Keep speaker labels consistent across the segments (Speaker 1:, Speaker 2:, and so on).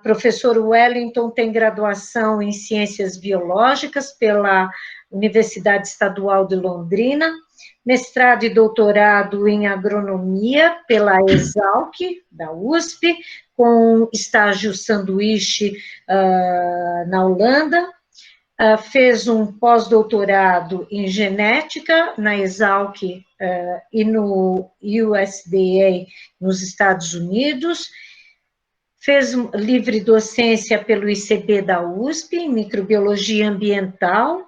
Speaker 1: professor Wellington tem graduação em Ciências Biológicas pela Universidade Estadual de Londrina, mestrado e doutorado em Agronomia pela Exalc, da USP, com estágio sanduíche na Holanda, fez um pós-doutorado em Genética na Exalc e no USDA nos Estados Unidos, fez livre docência pelo ICB da USP, em Microbiologia Ambiental,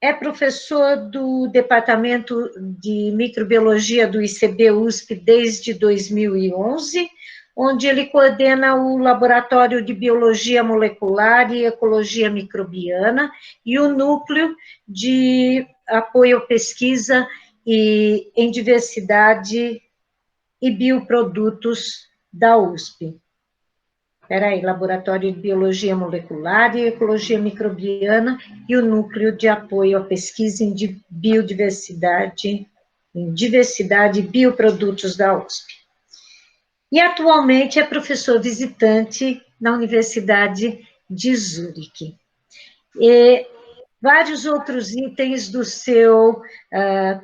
Speaker 1: é professor do Departamento de Microbiologia do ICB USP desde 2011, onde ele coordena o Laboratório de Biologia Molecular e Ecologia Microbiana e o Núcleo de Apoio à Pesquisa em Diversidade e Bioprodutos da USP. Laboratório de Biologia Molecular e Ecologia Microbiana e o Núcleo de Apoio à Pesquisa em Diversidade e Bioprodutos da USP. E atualmente é professor visitante na Universidade de Zurique. E vários outros itens do seu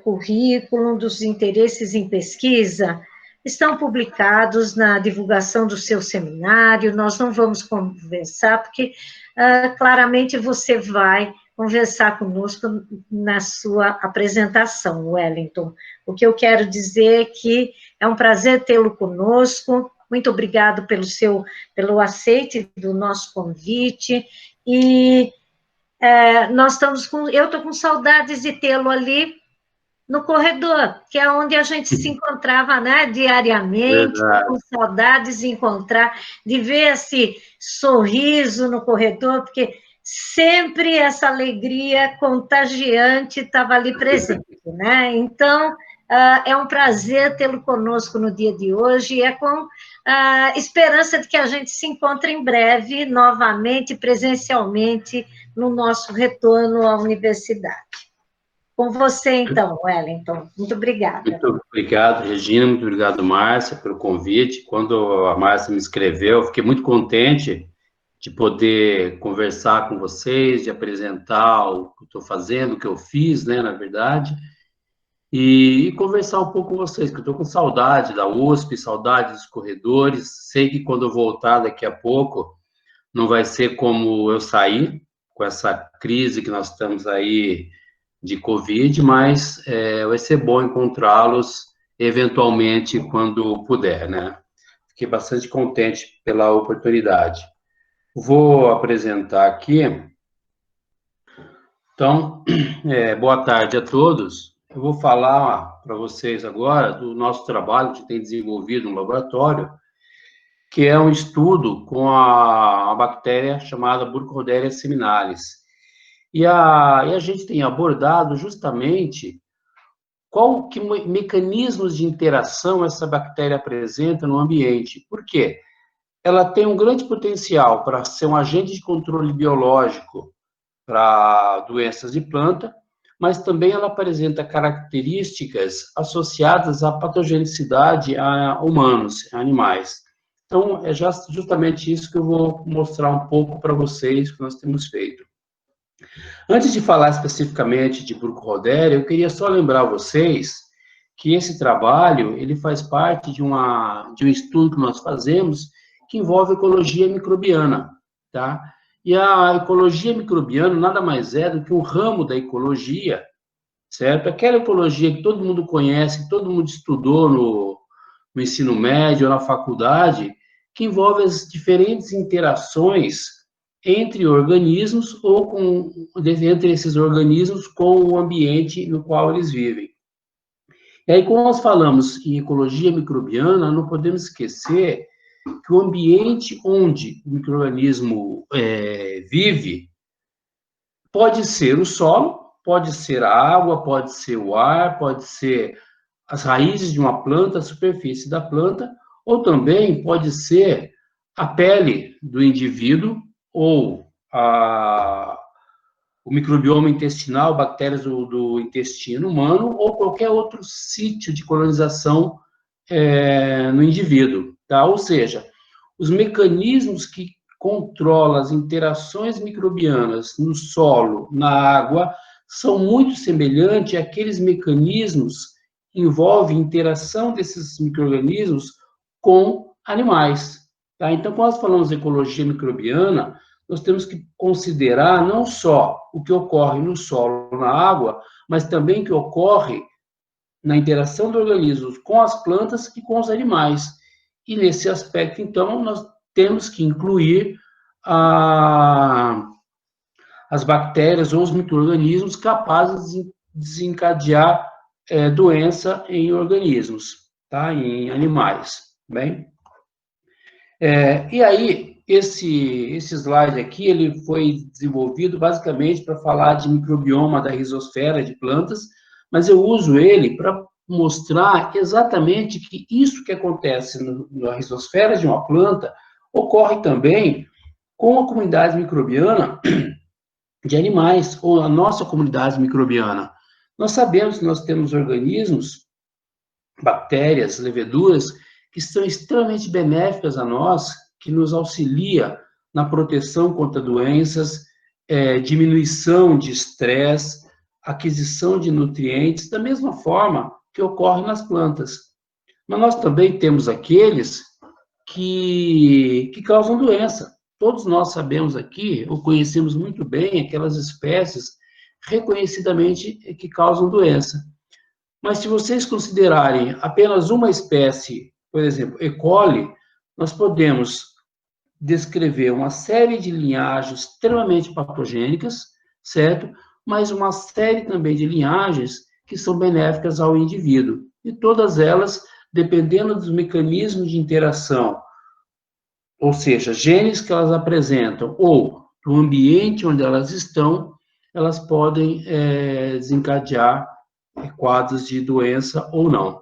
Speaker 1: currículo, dos interesses em pesquisa, estão publicados na divulgação do seu seminário. Nós não vamos conversar, porque claramente você vai conversar conosco na sua apresentação, Wellington. O que eu quero dizer é que é um prazer tê-lo conosco. Muito obrigado pelo aceite do nosso convite. E eu estou com saudades de tê-lo ali no corredor, que é onde a gente se encontrava, né, diariamente, com saudades de ver esse sorriso no corredor, porque sempre essa alegria contagiante estava ali presente, né? Então, é um prazer tê-lo conosco no dia de hoje, e é com a esperança de que a gente se encontre em breve, novamente, presencialmente, no nosso retorno à universidade. Com você, então, Wellington. Muito obrigada.
Speaker 2: Muito obrigado, Regina. Muito obrigado, Márcia, pelo convite. Quando a Márcia me escreveu, eu fiquei muito contente de poder conversar com vocês, de apresentar o que eu estou fazendo, o que eu fiz, né, na verdade, e conversar um pouco com vocês, que eu estou com saudade da USP, saudade dos corredores. Sei que quando eu voltar daqui a pouco, não vai ser como eu saí, com essa crise que nós estamos aí de Covid, mas vai ser bom encontrá-los eventualmente quando puder, né? Fiquei bastante contente pela oportunidade. Vou apresentar aqui. Então, boa tarde a todos. Eu vou falar para vocês agora do nosso trabalho que tem desenvolvido no laboratório, que é um estudo com a bactéria chamada Burkholderia seminalis. E a gente tem abordado justamente que mecanismos de interação essa bactéria apresenta no ambiente. Por quê? Ela tem um grande potencial para ser um agente de controle biológico para doenças de planta, mas também ela apresenta características associadas à patogenicidade a humanos, a animais. Então, é justamente isso que eu vou mostrar um pouco para vocês que nós temos feito. Antes de falar especificamente de Burkholderia, eu queria só lembrar vocês que esse trabalho ele faz parte de um estudo que nós fazemos que envolve ecologia microbiana, tá? E a ecologia microbiana nada mais é do que um ramo da ecologia, certo? Aquela ecologia que todo mundo conhece, que todo mundo estudou no ensino médio ou na faculdade, que envolve as diferentes interações entre organismos ou entre esses organismos com o ambiente no qual eles vivem. E aí, quando nós falamos em ecologia microbiana, não podemos esquecer que o ambiente onde o micro-organismo vive pode ser o solo, pode ser a água, pode ser o ar, pode ser as raízes de uma planta, a superfície da planta, ou também pode ser a pele do indivíduo, ou o microbioma intestinal, bactérias do intestino humano, ou qualquer outro sítio de colonização no indivíduo, tá? Ou seja, os mecanismos que controlam as interações microbianas no solo, na água, são muito semelhantes àqueles mecanismos que envolvem interação desses micro-organismos com animais. Tá? Então, quando nós falamos de ecologia microbiana, nós temos que considerar não só o que ocorre no solo, na água, mas também o que ocorre na interação dos organismos com as plantas e com os animais. E nesse aspecto, então, nós temos que incluir as bactérias ou os micro-organismos capazes de desencadear doença em organismos, tá? Em animais, bem? E aí, esse slide aqui, ele foi desenvolvido basicamente para falar de microbioma da rizosfera de plantas, mas eu uso ele para mostrar exatamente que isso que acontece na rizosfera de uma planta ocorre também com a comunidade microbiana de animais, ou a nossa comunidade microbiana. Nós sabemos que nós temos organismos, bactérias, leveduras, que são extremamente benéficas a nós, que nos auxilia na proteção contra doenças, diminuição de estresse, aquisição de nutrientes, da mesma forma que ocorre nas plantas. Mas nós também temos aqueles que causam doença. Todos nós sabemos aqui, ou conhecemos muito bem, aquelas espécies reconhecidamente que causam doença. Mas se vocês considerarem apenas uma espécie, por exemplo, E. coli, nós podemos descrever uma série de linhagens extremamente patogênicas, certo? Mas uma série também de linhagens que são benéficas ao indivíduo. E todas elas, dependendo dos mecanismos de interação, ou seja, genes que elas apresentam, ou do ambiente onde elas estão, elas podem desencadear quadros de doença ou não.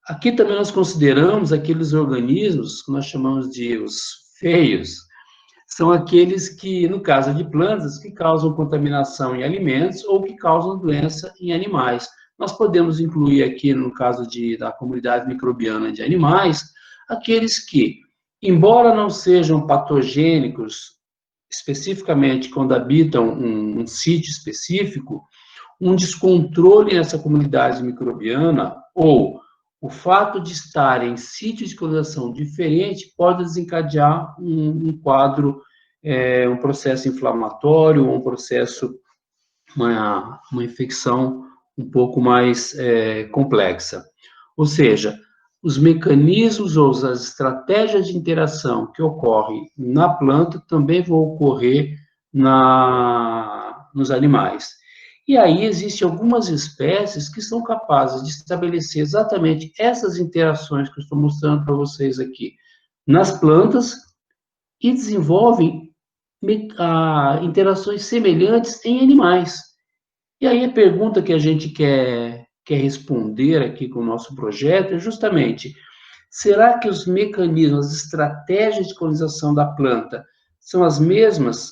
Speaker 2: Aqui também nós consideramos aqueles organismos que nós chamamos de os feios, são aqueles que, no caso de plantas, que causam contaminação em alimentos ou que causam doença em animais. Nós podemos incluir aqui, no caso da comunidade microbiana de animais, aqueles que, embora não sejam patogênicos, especificamente quando habitam um sítio específico, um descontrole nessa comunidade microbiana ou o fato de estar em sítios de colonização diferente pode desencadear um quadro, um processo inflamatório, um processo, uma infecção um pouco mais complexa. Ou seja, os mecanismos ou as estratégias de interação que ocorrem na planta também vão ocorrer nos animais. E aí existem algumas espécies que são capazes de estabelecer exatamente essas interações que eu estou mostrando para vocês aqui nas plantas e desenvolvem interações semelhantes em animais. E aí a pergunta que a gente quer responder aqui com o nosso projeto é justamente, será que os mecanismos, as estratégias de colonização da planta são as mesmas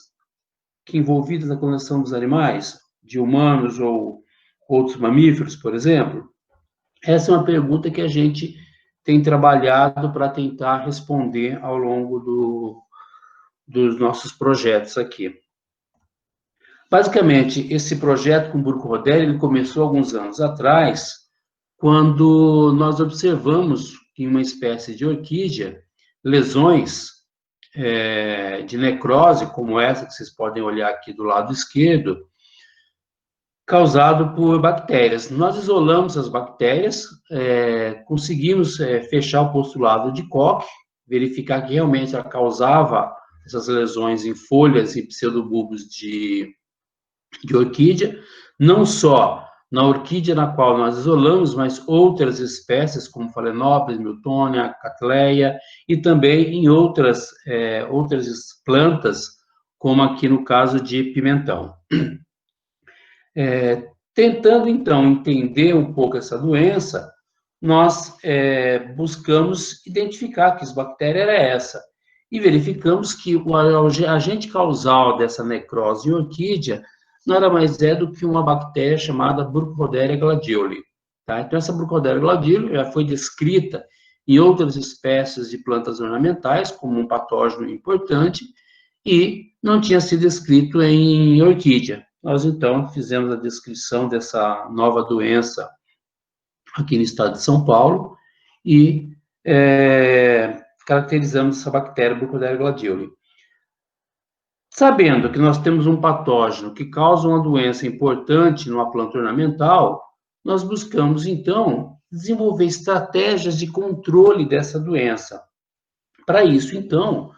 Speaker 2: que envolvidas na colonização dos animais? De humanos ou outros mamíferos, por exemplo? Essa é uma pergunta que a gente tem trabalhado para tentar responder ao longo dos nossos projetos aqui. Basicamente, esse projeto com o Burkholderia, ele começou alguns anos atrás, quando nós observamos em uma espécie de orquídea lesões de necrose, como essa que vocês podem olhar aqui do lado esquerdo, causado por bactérias. Nós isolamos as bactérias, conseguimos fechar o postulado de Koch, verificar que realmente ela causava essas lesões em folhas e pseudobulbos de orquídea, não só na orquídea na qual nós isolamos, mas outras espécies, como Phalaenopsis, Miltonia, Cattleya, e também em outras plantas, como aqui no caso de pimentão. Tentando, então, entender um pouco essa doença, nós buscamos identificar que bactéria era essa, e verificamos que o agente causal dessa necrose em orquídea nada mais é do que uma bactéria chamada Burkholderia gladioli. Tá? Então, essa Burkholderia gladioli já foi descrita em outras espécies de plantas ornamentais, como um patógeno importante, e não tinha sido descrito em orquídea. Nós, então, fizemos a descrição dessa nova doença aqui no estado de São Paulo e caracterizamos essa bactéria Burkholderia gladioli. Sabendo que nós temos um patógeno que causa uma doença importante numa planta ornamental, nós buscamos, então, desenvolver estratégias de controle dessa doença. Para isso, então,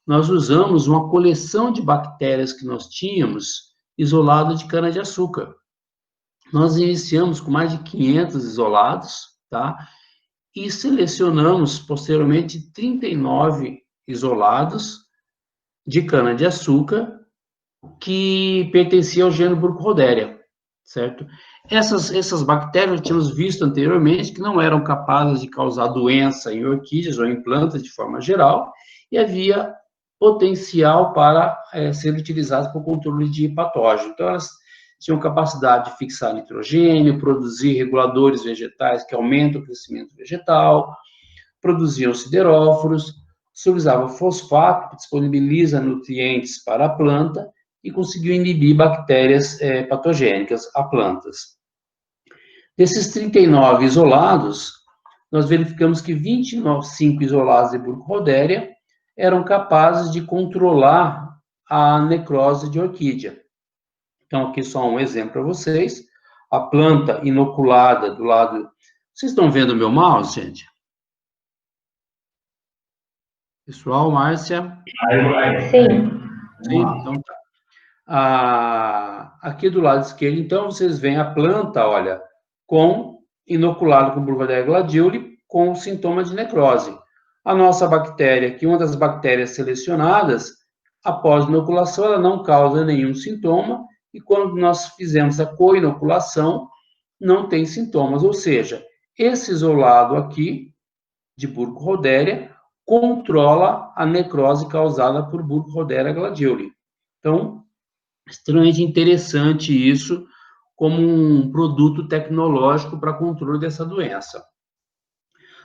Speaker 2: nós usamos uma coleção de bactérias que nós tínhamos isolado de cana-de-açúcar. Nós iniciamos com mais de 500 isolados, tá? E selecionamos, posteriormente, 39 isolados de cana-de-açúcar que pertenciam ao gênero Burkholderia, certo? Essas bactérias, tínhamos visto anteriormente, que não eram capazes de causar doença em orquídeas ou em plantas de forma geral, e havia potencial para ser utilizadas para o controle de patógeno. Então, elas tinham capacidade de fixar nitrogênio, produzir reguladores vegetais que aumentam o crescimento vegetal, produziam sideróforos, se usava fosfato, que disponibiliza nutrientes para a planta, e conseguiu inibir bactérias patogênicas a plantas. Desses 39 isolados, nós verificamos que 25 isolados de Burkholderia eram capazes de controlar a necrose de orquídea. Então, aqui só um exemplo para vocês. A planta inoculada do lado... Vocês estão vendo o meu mouse, gente? Pessoal, Márcia?
Speaker 1: Sim.
Speaker 2: Sim, então tá. Aqui do lado esquerdo, então, vocês veem a planta, olha, inoculado com Burkholderia gladioli, com sintomas de necrose. A nossa bactéria, que uma das bactérias selecionadas, após inoculação, ela não causa nenhum sintoma, e quando nós fizemos a co-inoculação, não tem sintomas, ou seja, esse isolado aqui, de Burkholderia, controla a necrose causada por Burkholderia gladioli. Então, extremamente interessante isso como um produto tecnológico para controle dessa doença.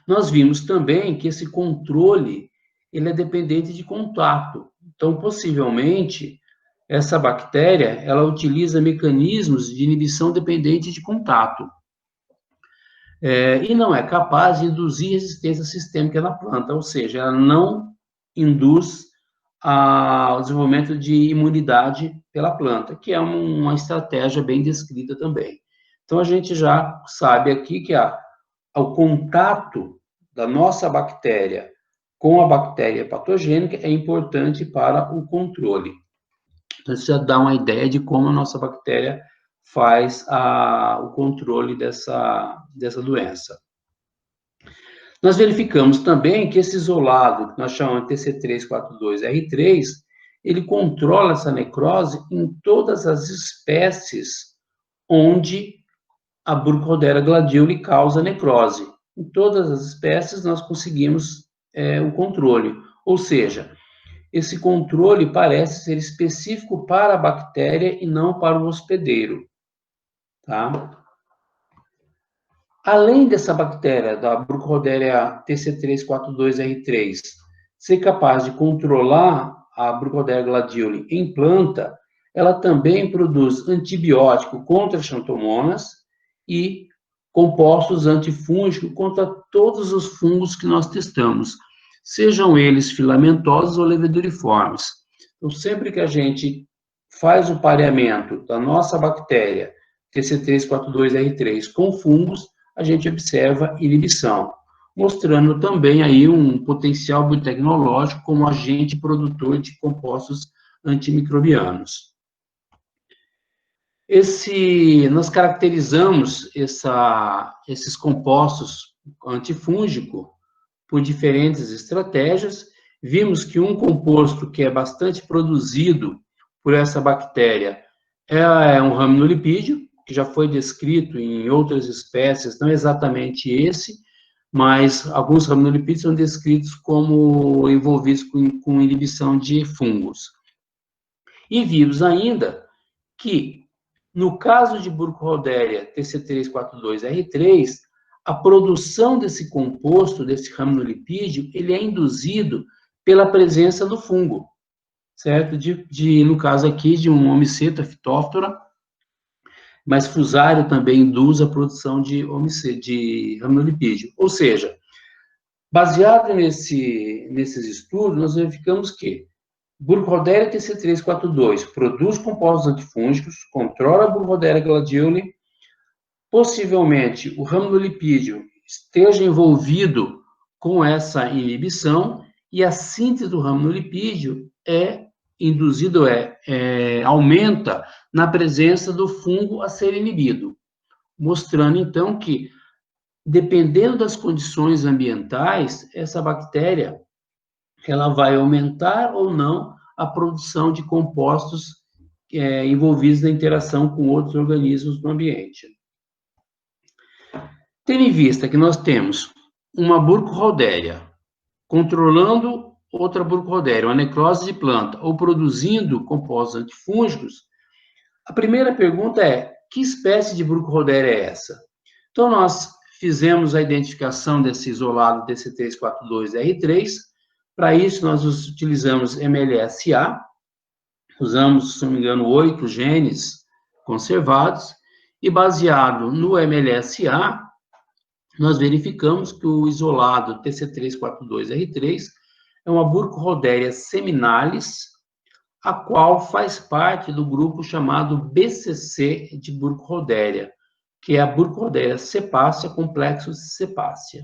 Speaker 2: Nós vimos também que esse controle ele é dependente de contato. Então, possivelmente, essa bactéria ela utiliza mecanismos de inibição dependente de contato. E não é capaz de induzir resistência sistêmica na planta, ou seja, ela não induz o desenvolvimento de imunidade pela planta, que é uma estratégia bem descrita também. Então, a gente já sabe aqui que o contato da nossa bactéria com a bactéria patogênica é importante para o controle. Então, isso já dá uma ideia de como a nossa bactéria faz o controle dessa doença. Nós verificamos também que esse isolado, que nós chamamos de TC342R3, ele controla essa necrose em todas as espécies onde a Burkholderia gladioli causa necrose. Em todas as espécies nós conseguimos o controle, ou seja, esse controle parece ser específico para a bactéria e não para o hospedeiro, tá? Além dessa bactéria, da Burkholderia TC342R3, ser capaz de controlar a Burkholderia gladioli em planta, ela também produz antibiótico contra xantomonas e compostos antifúngicos contra todos os fungos que nós testamos, sejam eles filamentosos ou leveduriformes. Então, sempre que a gente faz o pareamento da nossa bactéria TC342R3 com fungos, a gente observa inibição, mostrando também aí um potencial biotecnológico como agente produtor de compostos antimicrobianos. Nós caracterizamos esses compostos antifúngicos por diferentes estratégias. Vimos que um composto que é bastante produzido por essa bactéria é um raminolipídio, que já foi descrito em outras espécies, não exatamente esse, mas alguns raminolipídios são descritos como envolvidos com inibição de fungos. E vimos ainda que, no caso de Burkholderia TC342R3, a produção desse composto, desse raminolipídio, ele é induzido pela presença do fungo, certo? No caso aqui, de um Homiceta phytophthora, mas Fusarium também induz a produção de raminolipídio. Ou seja, baseado nesses estudos, nós verificamos que Burkholderia TC342 produz compostos antifúngicos, controla a Burkholderia gladioli, possivelmente o raminolipídio esteja envolvido com essa inibição, e a síntese do raminolipídio é induzido, aumenta na presença do fungo a ser inibido, mostrando, então, que, dependendo das condições ambientais, essa bactéria, ela vai aumentar ou não a produção de compostos envolvidos na interação com outros organismos no ambiente. Tendo em vista que nós temos uma Burkholderia controlando outra Burkholderia, uma necrose de planta, ou produzindo compostos antifúngicos, a primeira pergunta é: que espécie de Burkholderia é essa? Então, nós fizemos a identificação desse isolado TC342R3. Para isso, nós utilizamos MLSA, usamos, se não me engano, 8 genes conservados, e baseado no MLSA, nós verificamos que o isolado TC342R3 é uma Burkholderia seminalis, a qual faz parte do grupo chamado BCC de Burkholderia, que é a Burkholderia cepacia, complexo cepacia.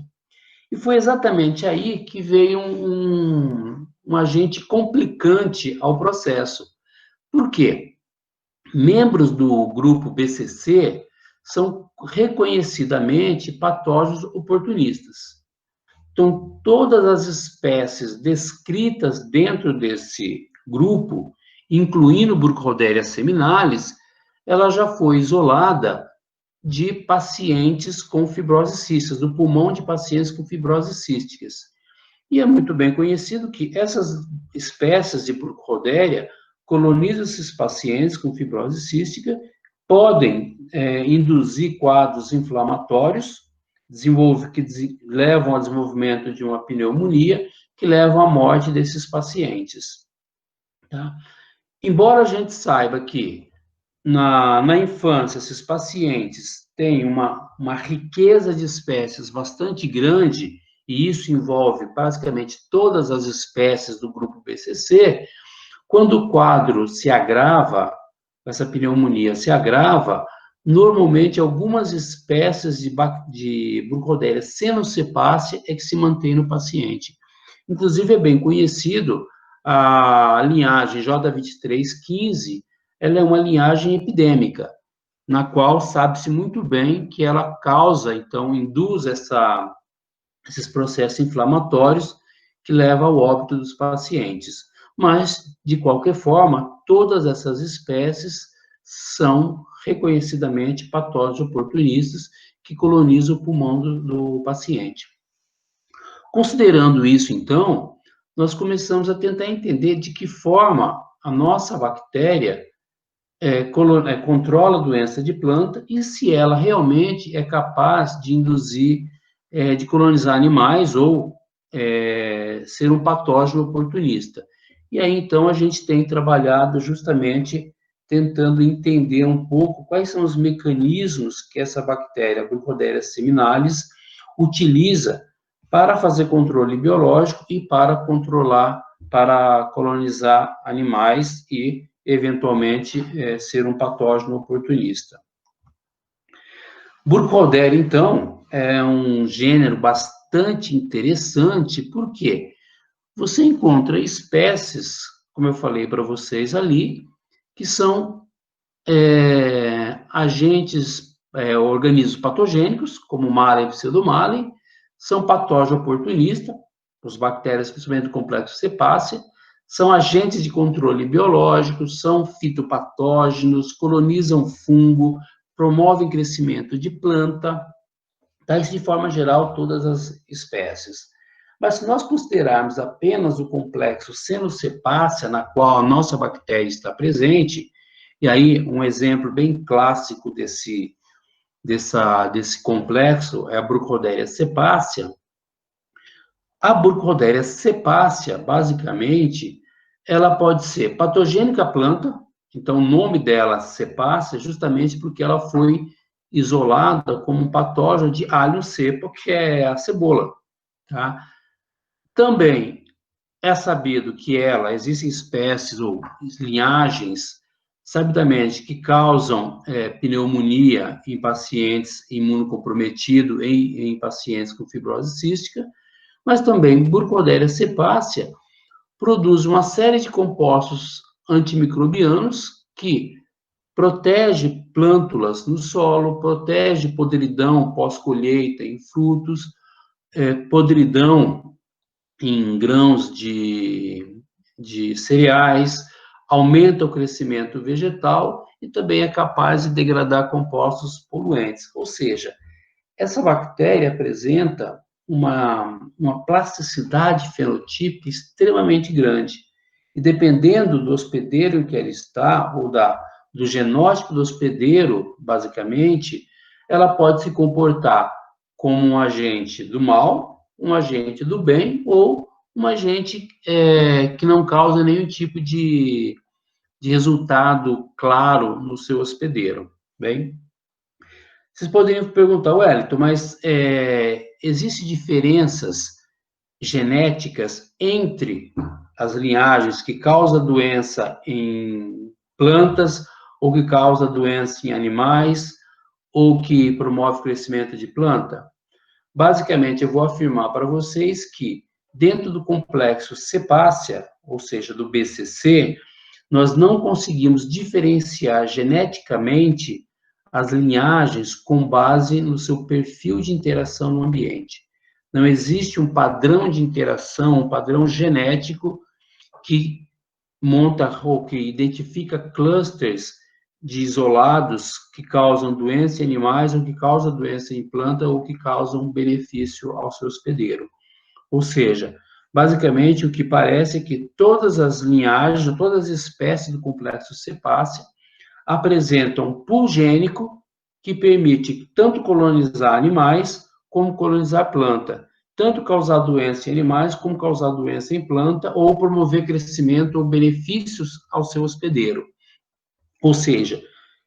Speaker 2: E foi exatamente aí que veio um agente complicante ao processo. Por quê? Membros do grupo BCC são reconhecidamente patógenos oportunistas. Então, todas as espécies descritas dentro desse grupo, incluindo Burkholderia seminalis, ela já foi isolada de pacientes com fibrose cística, do pulmão de pacientes com fibrose císticas. E é muito bem conhecido que essas espécies de Burkholderia colonizam esses pacientes com fibrose cística, podem induzir quadros inflamatórios, que levam ao desenvolvimento de uma pneumonia, que levam à morte desses pacientes. Tá? Embora a gente saiba que na infância esses pacientes têm uma riqueza de espécies bastante grande, e isso envolve basicamente todas as espécies do grupo BCC, quando o quadro se agrava, essa pneumonia se agrava, normalmente algumas espécies de Burkholderia cenocepacia é que se mantém no paciente. Inclusive, é bem conhecido a linhagem J2315, ela é uma linhagem epidêmica, na qual sabe-se muito bem que ela causa, então, induz esses processos inflamatórios que levam ao óbito dos pacientes. Mas, de qualquer forma, todas essas espécies são reconhecidamente patógenos oportunistas que colonizam o pulmão do paciente. Considerando isso, então, nós começamos a tentar entender de que forma a nossa bactéria controla a doença de planta e se ela realmente é capaz de induzir, de colonizar animais ou ser um patógeno oportunista. E aí, então, a gente tem trabalhado justamente tentando entender um pouco quais são os mecanismos que essa bactéria, Burkholderia seminalis, utiliza para fazer controle biológico e para controlar, para colonizar animais e, eventualmente, ser um patógeno oportunista. Burkholderia, então, é um gênero bastante interessante, por quê? Você encontra espécies, como eu falei para vocês ali, que são organismos patogênicos, como Mallei e Pseudomallei, são patógeno oportunista, as bactérias, principalmente do complexo cepacia, são agentes de controle biológico, são fitopatógenos, colonizam fungo, promovem crescimento de planta, tá? Isso de forma geral, todas as espécies. Mas se nós considerarmos apenas o complexo cenocepacia, na qual a nossa bactéria está presente, e aí um exemplo bem clássico desse complexo é a Burkholderia cepacia. A Burkholderia cepacia, basicamente, ela pode ser patogênica à planta, então o nome dela, cepacia, justamente porque ela foi isolada como um patógeno de alho cepo, que é a cebola, tá? Também é sabido que existem espécies ou linhagens, sabidamente, que causam pneumonia em pacientes imunocomprometidos, em pacientes com fibrose cística, mas também Burkholderia cepacia produz uma série de compostos antimicrobianos que protege plântulas no solo, protege podridão pós-colheita em frutos, podridão em grãos de cereais, aumenta o crescimento vegetal e também é capaz de degradar compostos poluentes. Ou seja, essa bactéria apresenta uma plasticidade fenotípica extremamente grande. E dependendo do hospedeiro em que ela está, ou do genótipo do hospedeiro, basicamente, ela pode se comportar como um agente do mal, um agente do bem, ou um agente que não causa nenhum tipo de resultado claro no seu hospedeiro. Bem, vocês poderiam perguntar, Wellington, mas existem diferenças genéticas entre as linhagens que causam doença em plantas, ou que causam doença em animais, ou que promove o crescimento de planta? Basicamente, eu vou afirmar para vocês que, dentro do complexo cepacia, ou seja, do BCC, nós não conseguimos diferenciar geneticamente as linhagens com base no seu perfil de interação no ambiente. Não existe um padrão de interação, um padrão genético que monta ou que identifica clusters de isolados que causam doença em animais, ou que causam doença em planta, ou que causam benefício ao seu hospedeiro. Ou seja, basicamente o que parece é que todas as linhagens, todas as espécies do complexo cepacia apresentam um pool gênico que permite tanto colonizar animais como colonizar planta, tanto causar doença em animais como causar doença em planta, ou promover crescimento ou benefícios ao seu hospedeiro. Ou seja,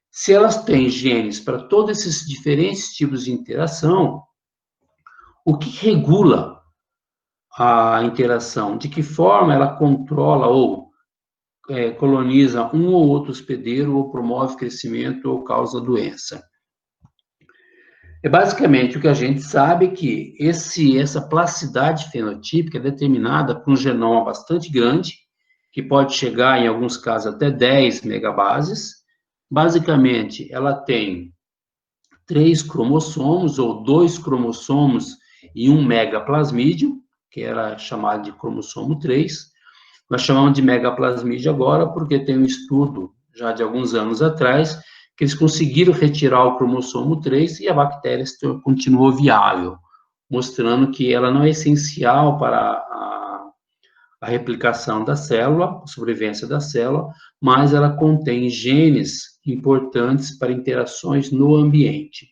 Speaker 2: se elas têm genes para todos esses diferentes tipos de interação, o que regula a interação? De que forma ela controla ou coloniza um ou outro hospedeiro, ou promove crescimento, ou causa doença? Basicamente o que a gente sabe é que essa plasticidade fenotípica é determinada por um genoma bastante grande, que pode chegar, em alguns casos, até 10 megabases. Basicamente, ela tem 3 cromossomos, ou 2 cromossomos e um megaplasmídio, que era chamado de cromossomo 3. Nós chamamos de megaplasmídio agora porque tem um estudo, já de alguns anos atrás, que eles conseguiram retirar o cromossomo 3 e a bactéria continuou viável, mostrando que ela não é essencial para a replicação da célula, a sobrevivência da célula, mas ela contém genes importantes para interações no ambiente.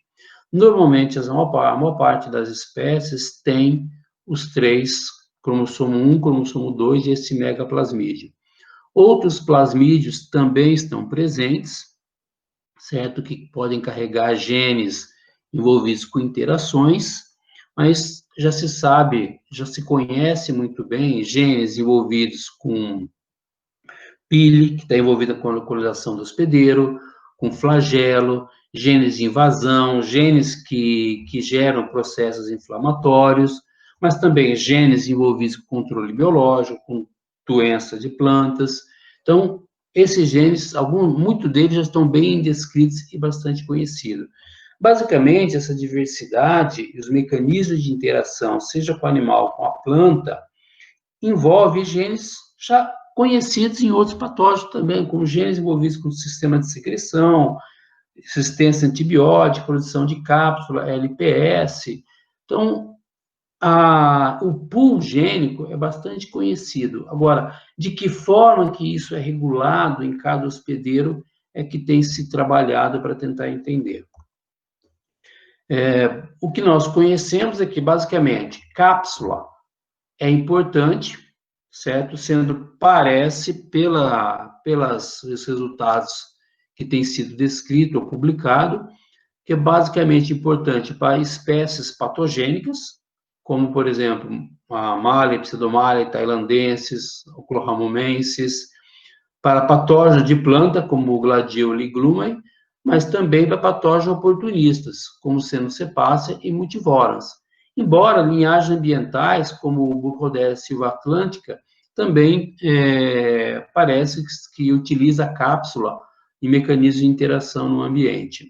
Speaker 2: Normalmente, a maior parte das espécies tem os 3, cromossomo 1, cromossomo 2 e esse megaplasmídio. Outros plasmídios também estão presentes, certo? Que podem carregar genes envolvidos com interações, mas já se sabe, já se conhece muito bem genes envolvidos com pile, que está envolvida com a localização do hospedeiro, com flagelo, genes de invasão, genes que geram processos inflamatórios, mas também genes envolvidos com controle biológico, com doença de plantas. Então, esses genes, muitos deles já estão bem descritos e bastante conhecidos. Basicamente, essa diversidade e os mecanismos de interação, seja com o animal ou com a planta, envolve genes já conhecidos em outros patógenos também, como genes envolvidos com o sistema de secreção, resistência antibiótica, produção de cápsula, LPS. Então, o pool gênico é bastante conhecido. Agora, de que forma que isso é regulado em cada hospedeiro é que tem se trabalhado para tentar entender. O que nós conhecemos é que, basicamente, cápsula é importante, certo? Sendo, parece, pelos resultados que têm sido descritos ou publicados, que é basicamente importante para espécies patogênicas, como, por exemplo, a Mallee, Pseudomallee, tailandenses, oklahomensis, para patógenos de planta, como o Gladioli e Glumei, mas também para patógenos oportunistas, como Caenocepacia e Multivorans. Embora linhagens ambientais, como o Burkholderia silvatlântica, também parece que utiliza a cápsula em mecanismos de interação no ambiente.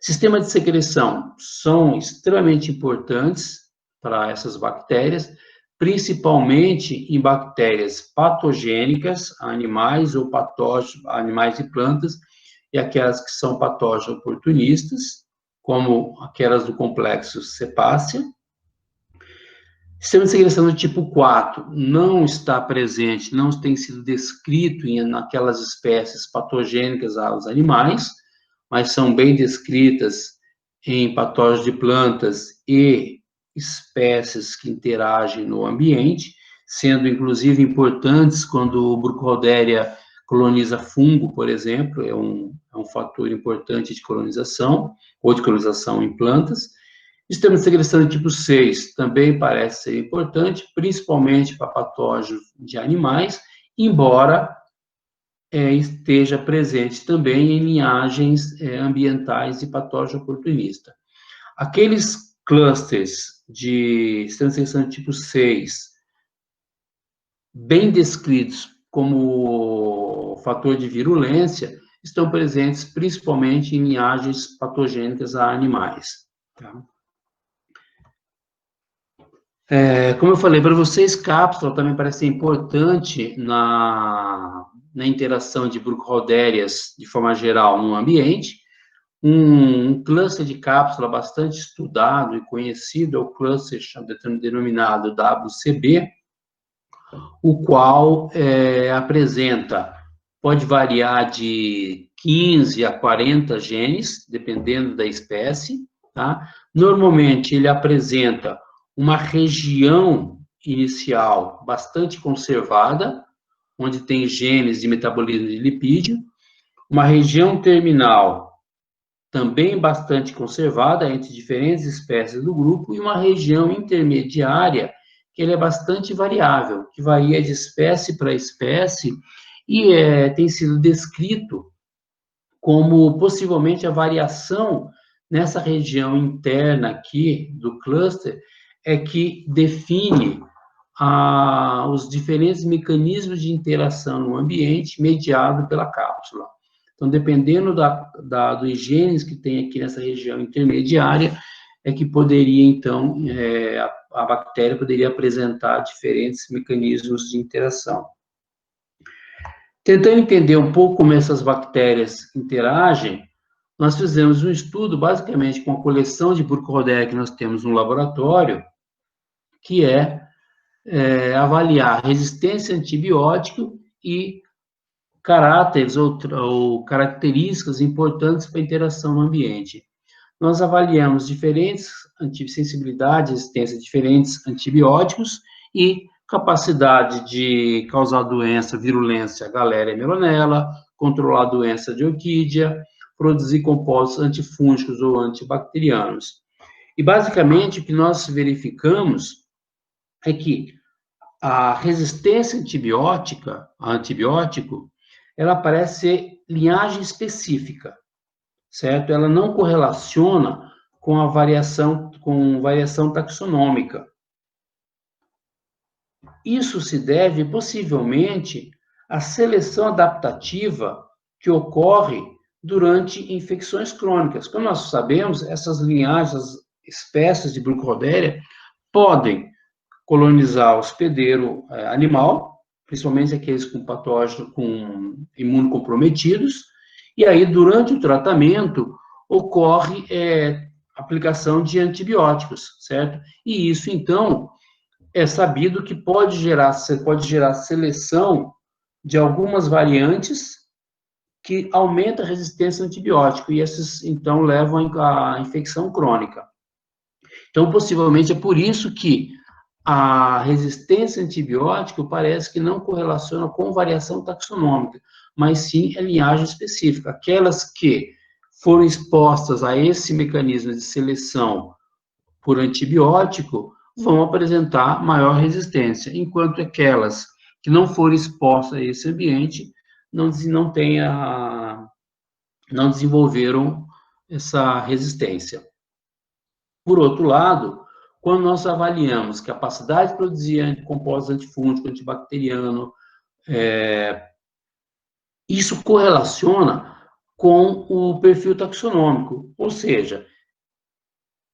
Speaker 2: Sistemas de secreção são extremamente importantes para essas bactérias, principalmente em bactérias patogênicas, animais ou patógenos, animais e plantas, e aquelas que são patógenos oportunistas, como aquelas do complexo Cepacia. Sistema de secreção do tipo 4 não está presente, não tem sido descrito naquelas espécies patogênicas aos animais, mas são bem descritas em patógenos de plantas e espécies que interagem no ambiente, sendo inclusive importantes quando o Burkholderia coloniza fungo, por exemplo, é um fator importante de colonização, ou de colonização em plantas. Sistema de secreção de tipo 6 também parece ser importante, principalmente para patógenos de animais, embora esteja presente também em linhagens ambientais e patógeno oportunista. Aqueles clusters de sistema de secreção de tipo 6, bem descritos como fator de virulência, estão presentes principalmente em linhagens patogênicas a animais. Tá? Como eu falei para vocês, cápsula também parece ser importante na interação de Burkholderias de forma geral no ambiente. Um cluster de cápsula bastante estudado e conhecido é o cluster denominado WCB, o qual pode variar de 15 a 40 genes, dependendo da espécie, tá? Normalmente, ele apresenta uma região inicial bastante conservada, onde tem genes de metabolismo de lipídio, uma região terminal também bastante conservada entre diferentes espécies do grupo, e uma região intermediária que ele é bastante variável, que varia de espécie para espécie, e tem sido descrito como possivelmente a variação nessa região interna aqui do cluster é que define os diferentes mecanismos de interação no ambiente mediado pela cápsula. Então, dependendo dos genes que tem aqui nessa região intermediária, é que poderia, então, a bactéria poderia apresentar diferentes mecanismos de interação. Tentando entender um pouco como essas bactérias interagem, nós fizemos um estudo, basicamente, com a coleção de Burkholderia que nós temos no laboratório, que avaliar resistência a antibiótico e caráteres ou características importantes para a interação no ambiente. Nós avaliamos diferentes sensibilidade, resistência a diferentes antibióticos e capacidade de causar doença, virulência, Galéria melonella, controlar a doença de orquídea, produzir compostos antifúngicos ou antibacterianos. E, basicamente, o que nós verificamos é que a resistência a antibiótico, ela parece ser linhagem específica, certo? Ela não correlaciona com a variação taxonômica. Isso se deve, possivelmente, à seleção adaptativa que ocorre durante infecções crônicas. Como nós sabemos, essas linhagens, as espécies de Burkholderia, podem colonizar o hospedeiro animal, principalmente aqueles com patógeno imunocomprometidos, e aí, durante o tratamento, ocorre aplicação de antibióticos, certo? E isso, então, é sabido que pode gerar seleção de algumas variantes que aumenta a resistência ao antibiótico, e esses, então, levam à infecção crônica. Então, possivelmente, é por isso que a resistência a antibiótico parece que não correlaciona com variação taxonômica, mas sim a linhagem específica. Aquelas que foram expostas a esse mecanismo de seleção por antibiótico vão apresentar maior resistência, enquanto aquelas que não forem expostas a esse ambiente não desenvolveram essa resistência. Por outro lado, quando nós avaliamos capacidade de produzir compostos antifúngico, antibacteriano, isso correlaciona com o perfil taxonômico, ou seja,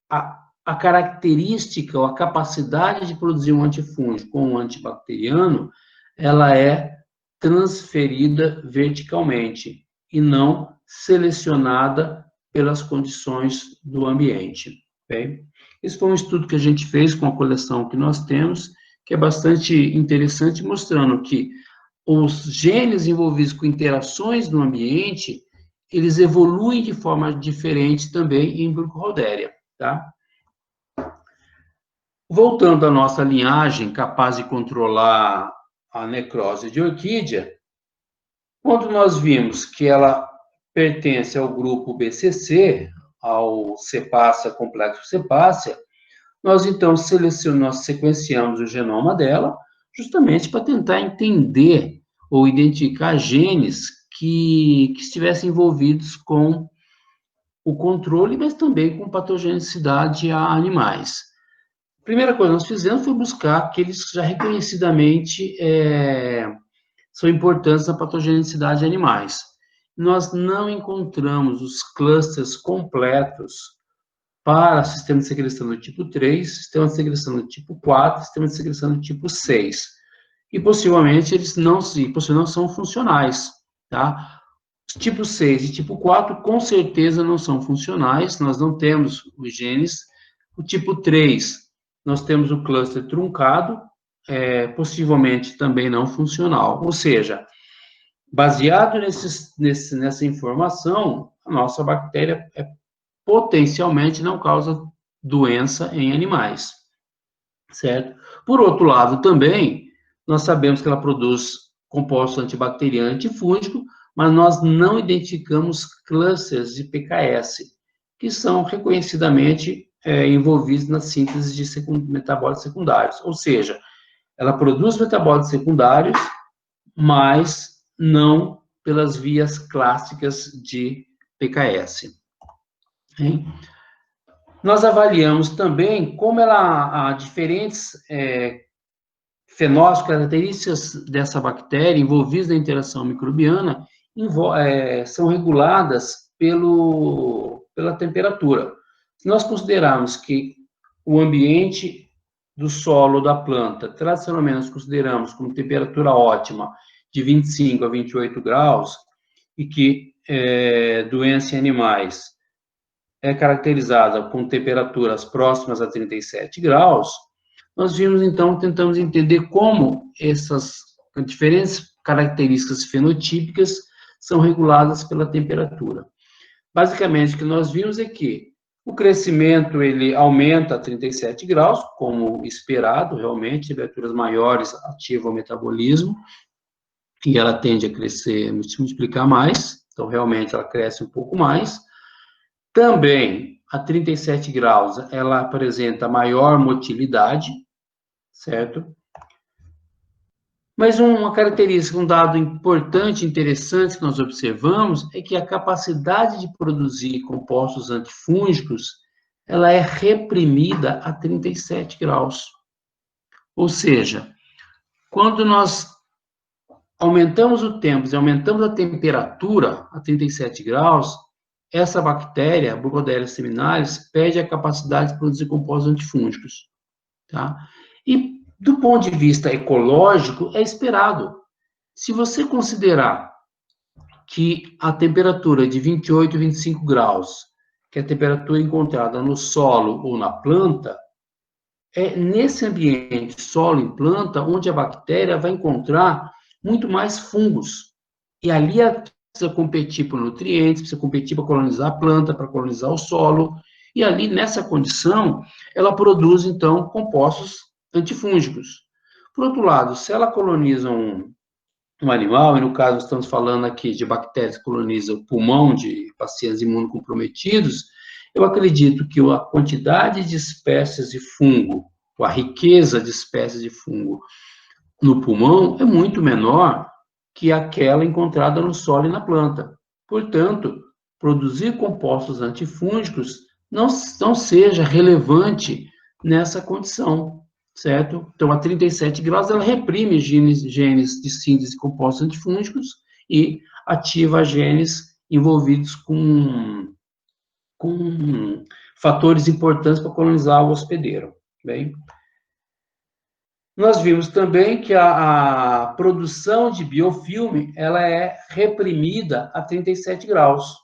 Speaker 2: a característica ou a capacidade de produzir um antifúngico ou um antibacteriano, ela é transferida verticalmente e não selecionada pelas condições do ambiente. Okay? Esse foi um estudo que a gente fez com a coleção que nós temos, que é bastante interessante, mostrando que os genes envolvidos com interações no ambiente, eles evoluem de forma diferente também em Burkholderia, tá? Voltando à nossa linhagem capaz de controlar a necrose de orquídea, quando nós vimos que ela pertence ao grupo BCC, ao Cepacia complexo Cepacia, nós então sequenciamos o genoma dela, justamente para tentar entender ou identificar genes que estivessem envolvidos com o controle, mas também com patogenicidade a animais. A primeira coisa que nós fizemos foi buscar aqueles que já reconhecidamente são importantes na patogenicidade de animais. Nós não encontramos os clusters completos para sistema de secreção do tipo 3, sistema de secreção do tipo 4, sistema de secreção do tipo 6. E possivelmente eles não são funcionais, tá? Tipo 6 e tipo 4 com certeza não são funcionais, nós não temos os genes. O tipo 3, nós temos o cluster truncado, possivelmente também não funcional. Ou seja, baseado nessa informação, a nossa bactéria potencialmente não causa doença em animais, certo? Por outro lado, também, nós sabemos que ela produz compostos antibacteriano e antifúngico, mas nós não identificamos clusters de PKS, que são reconhecidamente envolvidos na síntese de metabólitos secundários. Ou seja, ela produz metabólitos secundários, mas não pelas vias clássicas de PKS. Hein? Nós avaliamos também como ela, diferentes fenótipos, características dessa bactéria envolvidas na interação microbiana são reguladas pela temperatura. Se nós considerarmos que o ambiente do solo da planta, tradicionalmente nós consideramos como temperatura ótima de 25 a 28 graus, e que doença em animais é caracterizada com temperaturas próximas a 37 graus, nós vimos, então, tentamos entender como essas diferentes características fenotípicas são reguladas pela temperatura. Basicamente, o que nós vimos é que o crescimento, ele aumenta a 37 graus, como esperado, realmente, temperaturas maiores ativam o metabolismo, e ela tende a crescer, multiplicar mais, então, realmente, ela cresce um pouco mais. Também, a 37 graus, ela apresenta maior motilidade, certo? Mas uma característica, um dado importante, interessante que nós observamos é que a capacidade de produzir compostos antifúngicos, ela é reprimida a 37 graus. Ou seja, quando nós aumentamos o tempo e aumentamos a temperatura a 37 graus, essa bactéria, a Burkholderia seminalis, perde a capacidade de produzir compostos antifúngicos, tá? E, do ponto de vista ecológico, é esperado. Se você considerar que a temperatura de 28 e 25 graus, que é a temperatura encontrada no solo ou na planta, é nesse ambiente, solo e planta, onde a bactéria vai encontrar muito mais fungos. E ali precisa competir por nutrientes, precisa competir para colonizar a planta, para colonizar o solo, e ali, nessa condição, ela produz, então, compostos antifúngicos. Por outro lado, se ela coloniza um animal, e no caso estamos falando aqui de bactérias que colonizam o pulmão de pacientes imunocomprometidos, eu acredito que a quantidade de espécies de fungo, ou a riqueza de espécies de fungo no pulmão é muito menor que aquela encontrada no solo e na planta. Portanto, produzir compostos antifúngicos não seja relevante nessa condição, certo? Então, a 37 graus, ela reprime genes de síntese de compostos antifúngicos e ativa genes envolvidos com fatores importantes para colonizar o hospedeiro, bem? Nós vimos também que a produção de biofilme, ela é reprimida a 37 graus.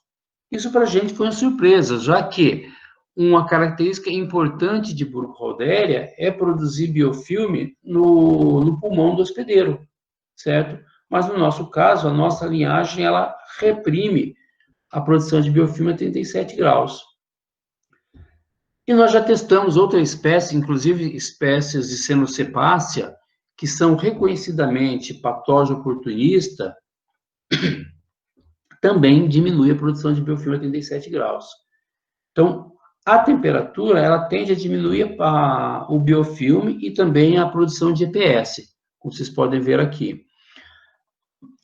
Speaker 2: Isso para a gente foi uma surpresa, já que uma característica importante de Burkholderia é produzir biofilme no pulmão do hospedeiro, certo? Mas no nosso caso, a nossa linhagem, ela reprime a produção de biofilme a 37 graus. E nós já testamos outras espécies, inclusive espécies de Cenocepácea, que são reconhecidamente patógeno oportunista, também diminui a produção de biofilme a 37 graus. Então, a temperatura, ela tende a diminuir o biofilme e também a produção de EPS, como vocês podem ver aqui.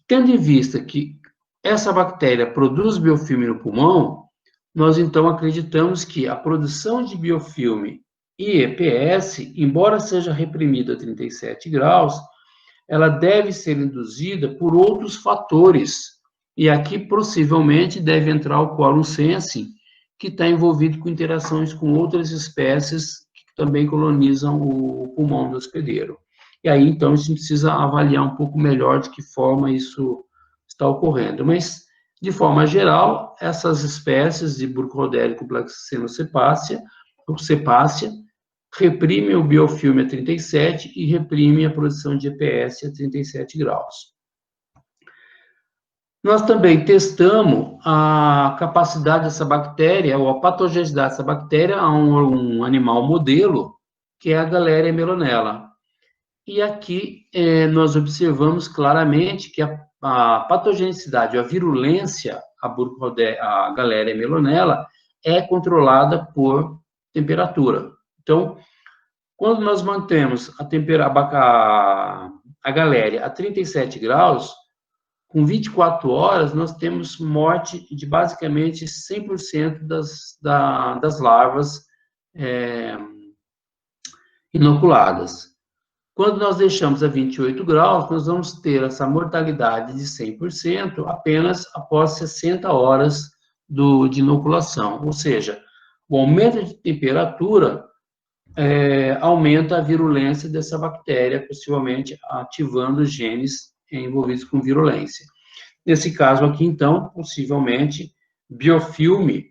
Speaker 2: Tendo em vista que essa bactéria produz biofilme no pulmão, nós então acreditamos que a produção de biofilme e EPS, embora seja reprimida a 37 graus, ela deve ser induzida por outros fatores. E aqui, possivelmente, deve entrar o quorum sensing, que está envolvido com interações com outras espécies que também colonizam o pulmão do hospedeiro. E aí, então, a gente precisa avaliar um pouco melhor de que forma isso está ocorrendo. Mas, de forma geral, essas espécies de Burkholderia complexa Cenocepácea, ou Cepácea, reprimem o biofilme a 37 e reprimem a produção de EPS a 37 graus. Nós também testamos a capacidade dessa bactéria, ou a patogenicidade dessa bactéria a um animal modelo, que é a Galéria melonella. E aqui nós observamos claramente que a patogenicidade, a virulência, a Galéria melonella, é controlada por temperatura. Então, quando nós mantemos a Galéria a 37 graus, com 24 horas, nós temos morte de basicamente 100% das larvas inoculadas. Quando nós deixamos a 28 graus, nós vamos ter essa mortalidade de 100% apenas após 60 horas de inoculação. Ou seja, o aumento de temperatura aumenta a virulência dessa bactéria, possivelmente ativando os genes envolvidos com virulência. Nesse caso aqui, então, possivelmente, biofilme,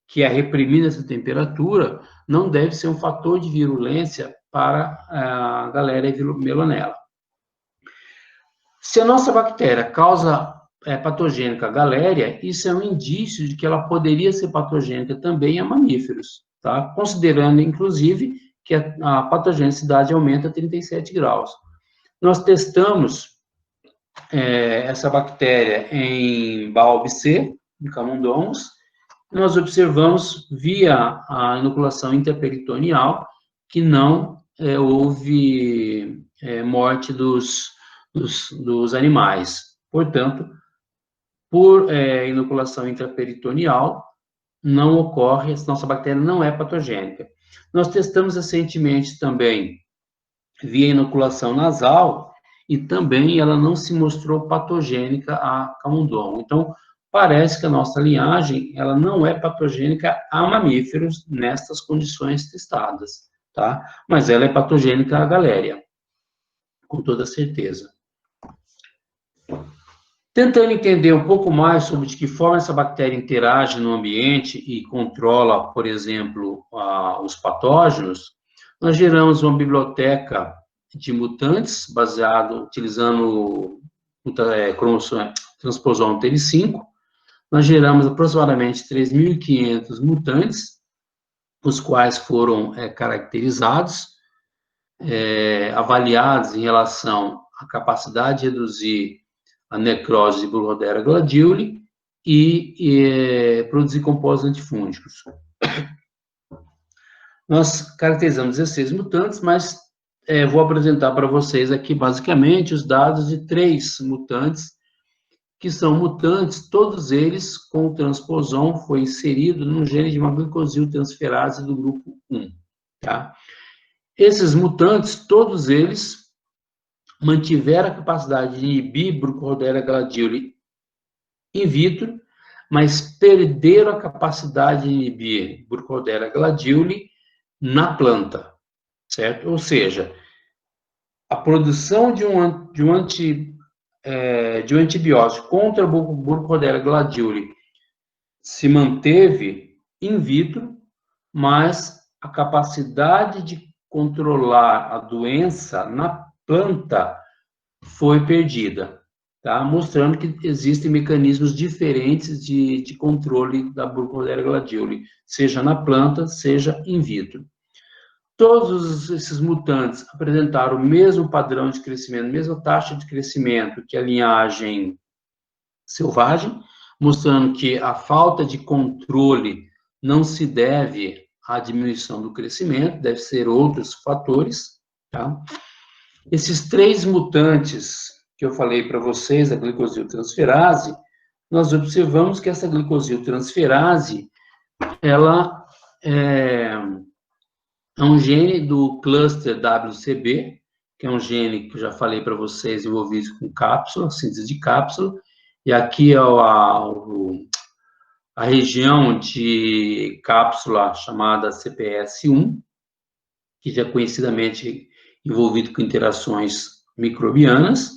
Speaker 2: que é reprimido essa temperatura, não deve ser um fator de virulência para a Galéria melonella. Se a nossa bactéria causa patogênica a Galéria, isso é um indício de que ela poderia ser patogênica também a mamíferos, tá? Considerando, inclusive, que a patogenicidade aumenta a 37 graus. Nós testamos essa bactéria em Baobicê, de camundongos. Nós observamos, via a inoculação intraperitoneal, que não houve morte dos animais. Portanto, por inoculação intraperitoneal, não ocorre, essa nossa bactéria não é patogênica. Nós testamos recentemente também via inoculação nasal, e também ela não se mostrou patogênica a camundongo. Então, parece que a nossa linhagem, ela não é patogênica a mamíferos nestas condições testadas, tá? Mas ela é patogênica a Galéria, com toda certeza. Tentando entender um pouco mais sobre de que forma essa bactéria interage no ambiente e controla, por exemplo, os patógenos, nós geramos uma biblioteca de mutantes, utilizando transposon TL5, nós geramos aproximadamente 3.500 mutantes, os quais foram caracterizados, avaliados em relação à capacidade de reduzir a necrose de Burkholderia gladioli e produzir compostos antifúngicos. Nós caracterizamos 16 mutantes, mas vou apresentar para vocês aqui, basicamente, os dados de 3 mutantes, que são mutantes, todos eles com o transposon foi inserido no gene de uma glicosiltransferase do grupo 1. Tá? Esses mutantes, todos eles mantiveram a capacidade de inibir Burkholderia gladioli in vitro, mas perderam a capacidade de inibir Burkholderia gladioli na planta, certo? Ou seja, a produção de um antibiótico contra a Burkholderia gladioli se manteve in vitro, mas a capacidade de controlar a doença na planta foi perdida, tá? Mostrando que existem mecanismos diferentes de controle da Burkholderia gladioli, seja na planta, seja in vitro. Todos esses mutantes apresentaram o mesmo padrão de crescimento, mesma taxa de crescimento que a linhagem selvagem, mostrando que a falta de controle não se deve à diminuição do crescimento, deve ser outros fatores, tá? Esses 3 mutantes que eu falei para vocês, a glicosiltransferase, nós observamos que essa glicosiltransferase, ela é um gene do cluster WCB, que é um gene que eu já falei para vocês, envolvido com cápsula, síntese de cápsula, e aqui é a região de cápsula chamada CPS1, que já é conhecidamente envolvido com interações microbianas.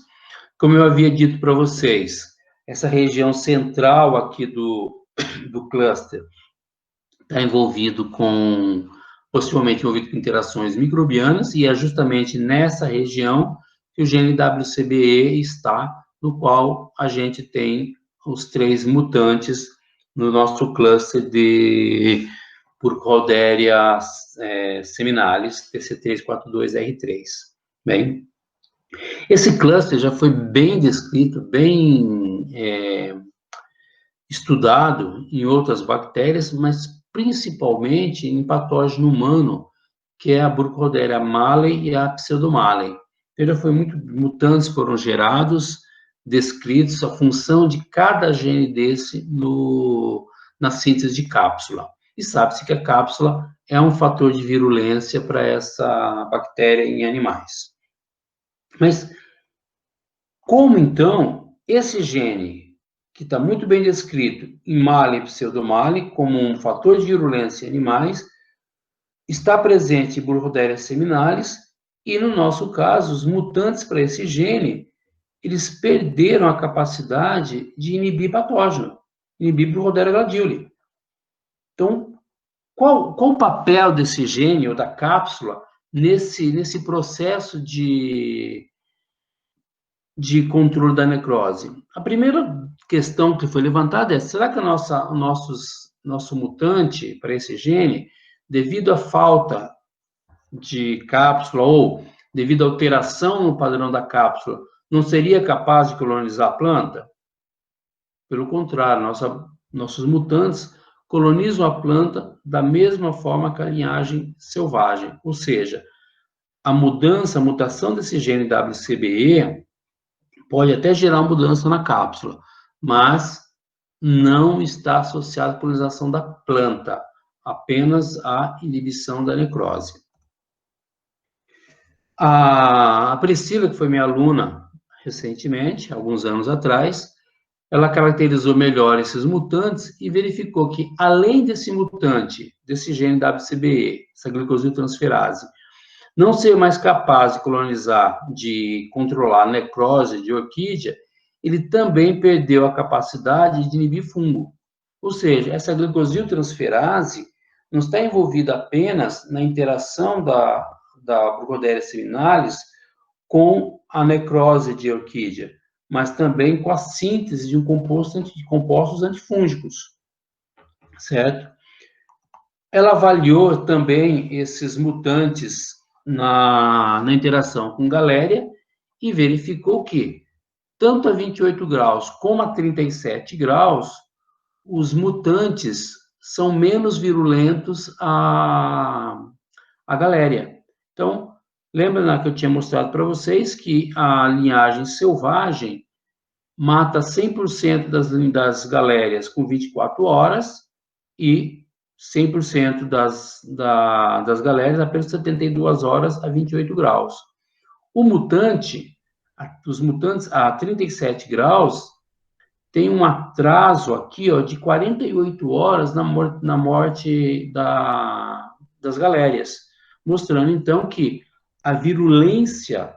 Speaker 2: Como eu havia dito para vocês, essa região central aqui do cluster está possivelmente envolvido com interações microbianas, e é justamente nessa região que o gene WCBE está, no qual a gente tem os 3 mutantes no nosso cluster de Burkholderia seminalis, TC342R3. Bem, esse cluster já foi bem descrito, bem estudado em outras bactérias, mas principalmente em patógeno humano, que é a Burkholderia mallei e a Pseudomallei. Então, mutantes foram gerados, descritos, a função de cada gene desse na síntese de cápsula. E sabe-se que a cápsula é um fator de virulência para essa bactéria em animais. Mas como, então, esse gene, que está muito bem descrito em Mallei e Pseudomallei como um fator de virulência em animais, está presente em Burkholderia seminalis, e no nosso caso, os mutantes para esse gene, eles perderam a capacidade de inibir patógeno, inibir Burkholderia gladioli. Então, qual o papel desse gene ou da cápsula nesse processo de controle da necrose? A primeira questão que foi levantada é: será que o nosso mutante para esse gene, devido à falta de cápsula ou devido à alteração no padrão da cápsula, não seria capaz de colonizar a planta? Pelo contrário, nossos mutantes colonizam a planta da mesma forma que a linhagem selvagem, ou seja, a mutação desse gene WCBE pode até gerar mudança na cápsula, mas não está associada à colonização da planta, apenas a inibição da necrose. A Priscila, que foi minha aluna recentemente, alguns anos atrás, ela caracterizou melhor esses mutantes e verificou que, além desse mutante, desse gene WCBE, essa glicosiltransferase, não ser mais capaz de colonizar, de controlar a necrose de orquídea, ele também perdeu a capacidade de inibir fungo. Ou seja, essa glicosiltransferase não está envolvida apenas na interação da Burkholderia seminalis com a necrose de orquídea, mas também com a síntese de compostos antifúngicos, certo? Ela avaliou também esses mutantes na interação com galéria e verificou que, tanto a 28 graus como a 37 graus, os mutantes são menos virulentos à galéria. Então, lembra que eu tinha mostrado para vocês que a linhagem selvagem mata 100% das galérias com 24 horas e 100% das galérias apenas 72 horas a 28 graus. Os mutantes a 37 graus, tem um atraso aqui, ó, de 48 horas na morte das galérias, mostrando, então, que a virulência,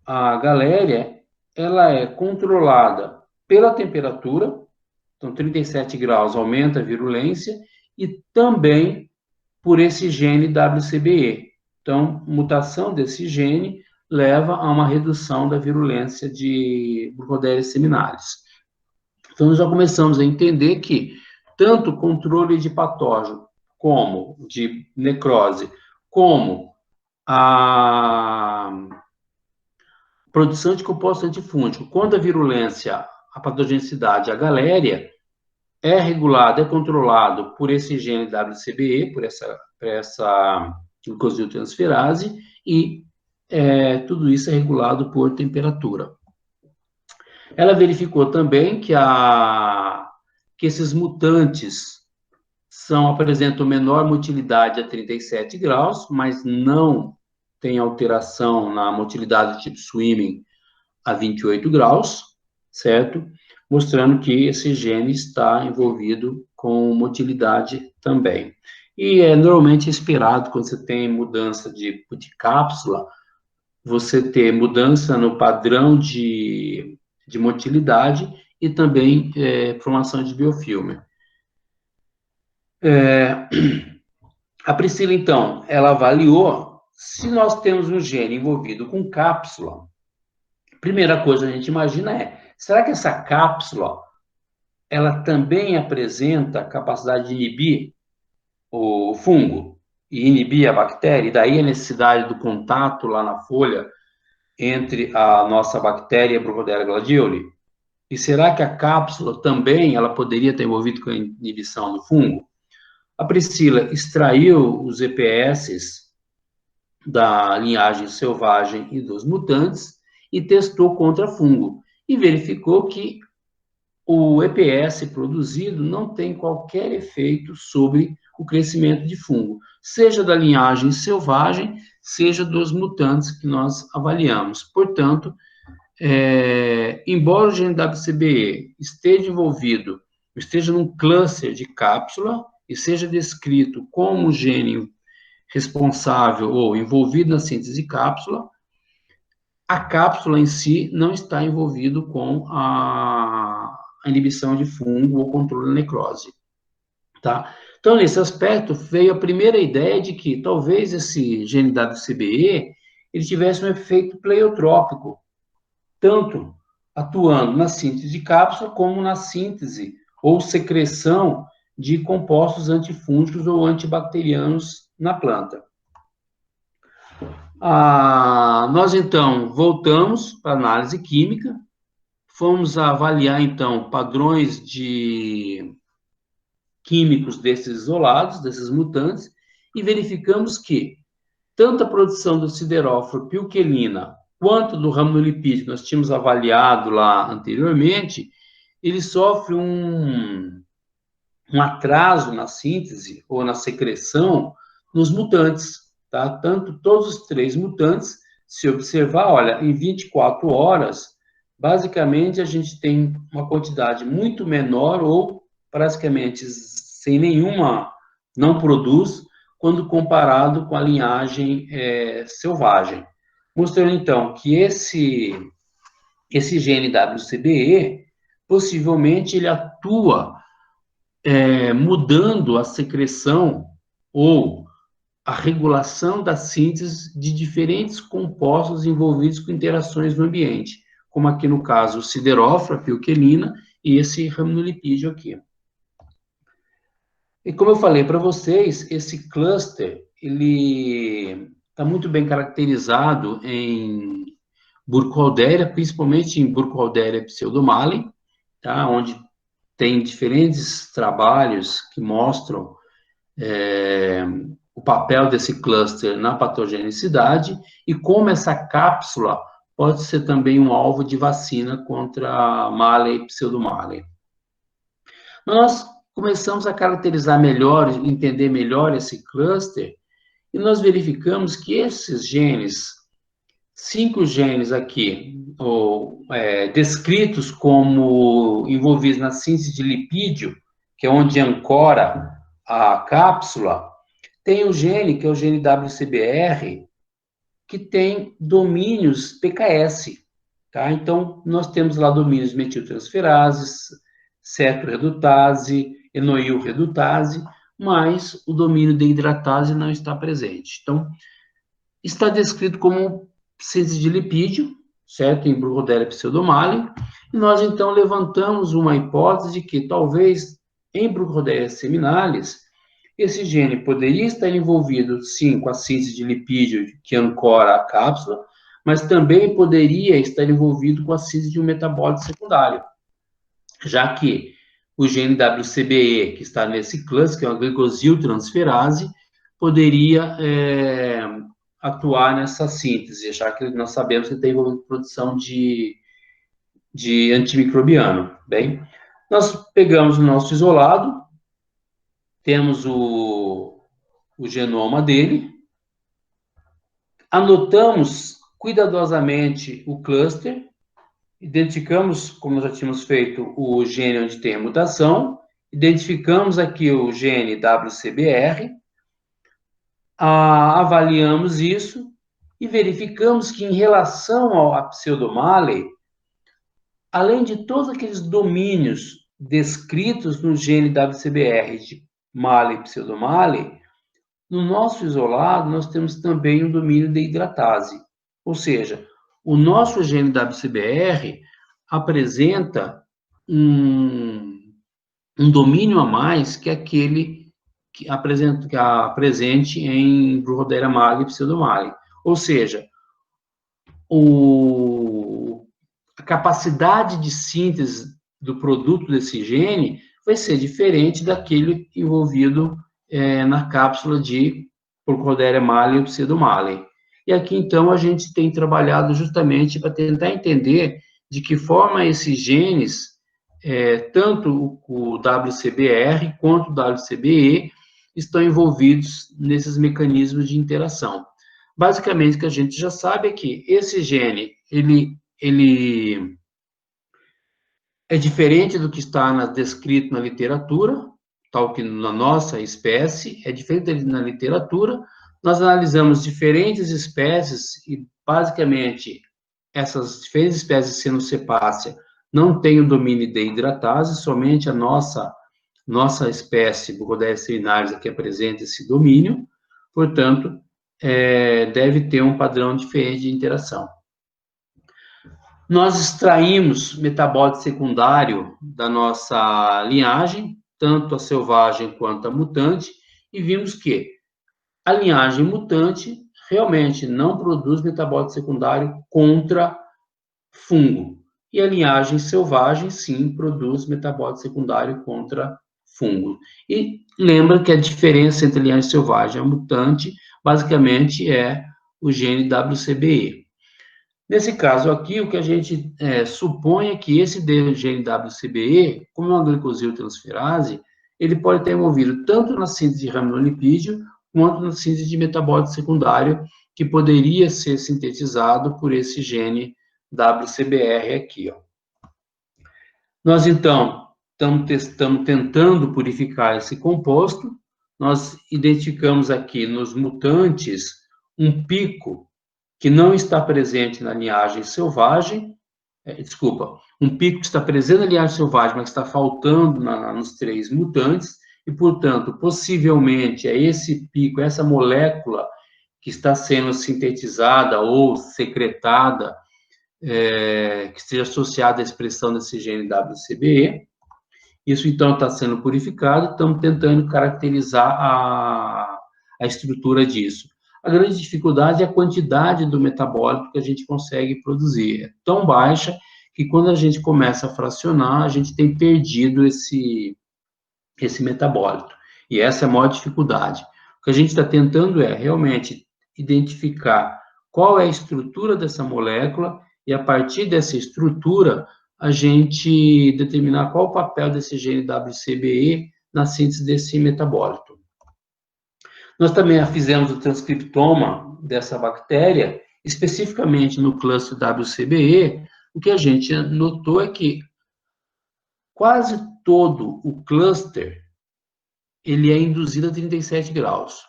Speaker 2: a galéria, ela é controlada pela temperatura, então 37 graus aumenta a virulência, e também por esse gene WCBE. Então, mutação desse gene leva a uma redução da virulência de Burkholderia seminalis. Então, nós já começamos a entender que tanto o controle de patógeno, como de necrose, como a produção de composto antifúngico, quanto a virulência, a patogenicidade, a galéria, é regulado, é controlado por esse gene WCBE, por essa glucosiltransferase, e tudo isso é regulado por temperatura. Ela verificou também que esses mutantes apresentam menor motilidade a 37 graus, mas não tem alteração na motilidade do tipo swimming a 28 graus, certo? Mostrando que esse gene está envolvido com motilidade também. E é normalmente esperado, quando você tem mudança de cápsula, você ter mudança no padrão de motilidade e também formação de biofilme. A Priscila, então, ela avaliou se nós temos um gene envolvido com cápsula. A primeira coisa que a gente imagina será que essa cápsula ela também apresenta capacidade de inibir o fungo e inibir a bactéria? E daí a necessidade do contato lá na folha entre a nossa bactéria e a Burkholderia gladioli? E será que a cápsula também ela poderia estar envolvida com a inibição do fungo? A Priscila extraiu os EPS da linhagem selvagem e dos mutantes e testou contra fungo. E verificou que o EPS produzido não tem qualquer efeito sobre o crescimento de fungo, seja da linhagem selvagem, seja dos mutantes que nós avaliamos. Portanto, embora o gene WCBE esteja envolvido, esteja num cluster de cápsula e seja descrito como gene responsável ou envolvido na síntese de cápsula, a cápsula em si não está envolvido com a inibição de fungo ou controle da necrose, tá? Então, nesse aspecto, veio a primeira ideia de que talvez esse gene WCBE ele tivesse um efeito pleiotrópico, tanto atuando na síntese de cápsula como na síntese ou secreção de compostos antifúngicos ou antibacterianos na planta. Nós, então, voltamos para a análise química, fomos avaliar, então, padrões químicos desses isolados, desses mutantes, e verificamos que tanto a produção do sideróforo-pilquelina quanto do raminolipídio que nós tínhamos avaliado lá anteriormente, ele sofre um atraso na síntese ou na secreção nos mutantes, tá? Tanto todos os 3 mutantes, se observar, olha, em 24 horas, basicamente a gente tem uma quantidade muito menor ou praticamente sem nenhuma, não produz, quando comparado com a linhagem selvagem. Mostrando, então, que esse gene WCBE, possivelmente ele atua mudando a secreção ou a regulação da síntese de diferentes compostos envolvidos com interações no ambiente, como aqui no caso o siderófora, pilquelina, e esse raminolipídio aqui. E como eu falei para vocês, esse cluster, ele está muito bem caracterizado em Burkholderia, principalmente em Burkholderia pseudomallei, tá? Onde tem diferentes trabalhos que mostram o papel desse cluster na patogenicidade e como essa cápsula pode ser também um alvo de vacina contra a Mallei e pseudomallei. Nós começamos a caracterizar melhor, entender melhor esse cluster, e nós verificamos que esses genes, 5 genes aqui, descritos como envolvidos na síntese de lipídio, que é onde ancora a cápsula, tem um gene, que é o gene WCBR, que tem domínios PKS, tá? Então, nós temos lá domínios metiltransferases, cetorredutase, enoilredutase, mas o domínio de hidratase não está presente. Então, está descrito como síntese de lipídio, certo? Em Burkholderia pseudomallei, e nós, então, levantamos uma hipótese de que, talvez, em Burkholderia seminalis, esse gene poderia estar envolvido, sim, com a síntese de lipídio que ancora a cápsula, mas também poderia estar envolvido com a síntese de um metabólito secundário, já que o gene WCBE, que está nesse cluster, que é uma glicosiltransferase, poderia atuar nessa síntese, já que nós sabemos que tem envolvido produção de antimicrobiano. Bem, nós pegamos o nosso isolado, temos o genoma dele, anotamos cuidadosamente o cluster, identificamos, como já tínhamos feito, o gene onde tem a mutação, identificamos aqui o gene WCBR, avaliamos isso e verificamos que, em relação à pseudomallei, além de todos aqueles domínios descritos no gene WCBR de Mallei e pseudomallei, no nosso isolado nós temos também um domínio de hidratase, ou seja, o nosso gene WCBR apresenta um domínio a mais que aquele que presente em Burkholderia Mallei e pseudomallei. Ou seja, a capacidade de síntese do produto desse gene vai ser diferente daquele envolvido na cápsula de Burkholderia Mallei e pseudomallei. E aqui, então, a gente tem trabalhado justamente para tentar entender de que forma esses genes, tanto o WCBR quanto o WCBE, estão envolvidos nesses mecanismos de interação. Basicamente, o que a gente já sabe é que esse gene, ele é diferente do que está descrito na literatura, tal que na nossa espécie, é diferente na literatura. Nós analisamos diferentes espécies e, basicamente, essas diferentes espécies de Cyanocepácea não têm o domínio de hidratase, somente a nossa espécie, Burkholderia seminalis, que apresenta esse domínio, portanto, deve ter um padrão diferente de interação. Nós extraímos metabólito secundário da nossa linhagem, tanto a selvagem quanto a mutante, e vimos que a linhagem mutante realmente não produz metabólito secundário contra fungo. E a linhagem selvagem, sim, produz metabólito secundário contra fungo. E lembra que a diferença entre a linhagem selvagem e a mutante, basicamente, é o gene WCBE. Nesse caso aqui, o que a gente supõe é que esse gene WCBE, como é uma glicosiltransferase, ele pode estar envolvido tanto na síntese de raminolipídio, quanto na síntese de metabólito secundário, que poderia ser sintetizado por esse gene WCBR aqui, ó. Nós, então, estamos tentando purificar esse composto. Nós identificamos aqui nos mutantes um pico que não está presente na linhagem selvagem, um pico que está presente na linhagem selvagem, mas está faltando nos 3 mutantes, e, portanto, possivelmente é esse pico, essa molécula que está sendo sintetizada ou secretada que esteja associado à expressão desse gene WCBE. Isso, então, está sendo purificado, estamos tentando caracterizar a estrutura disso. A grande dificuldade é a quantidade do metabólito que a gente consegue produzir. É tão baixa que, quando a gente começa a fracionar, a gente tem perdido esse metabólito. E essa é a maior dificuldade. O que a gente está tentando é, realmente, identificar qual é a estrutura dessa molécula e, a partir dessa estrutura, a gente determinar qual o papel desse gene WCBE na síntese desse metabólito. Nós também fizemos o transcriptoma dessa bactéria, especificamente no cluster WCBE. O que a gente notou é que quase todo o cluster ele é induzido a 37 graus.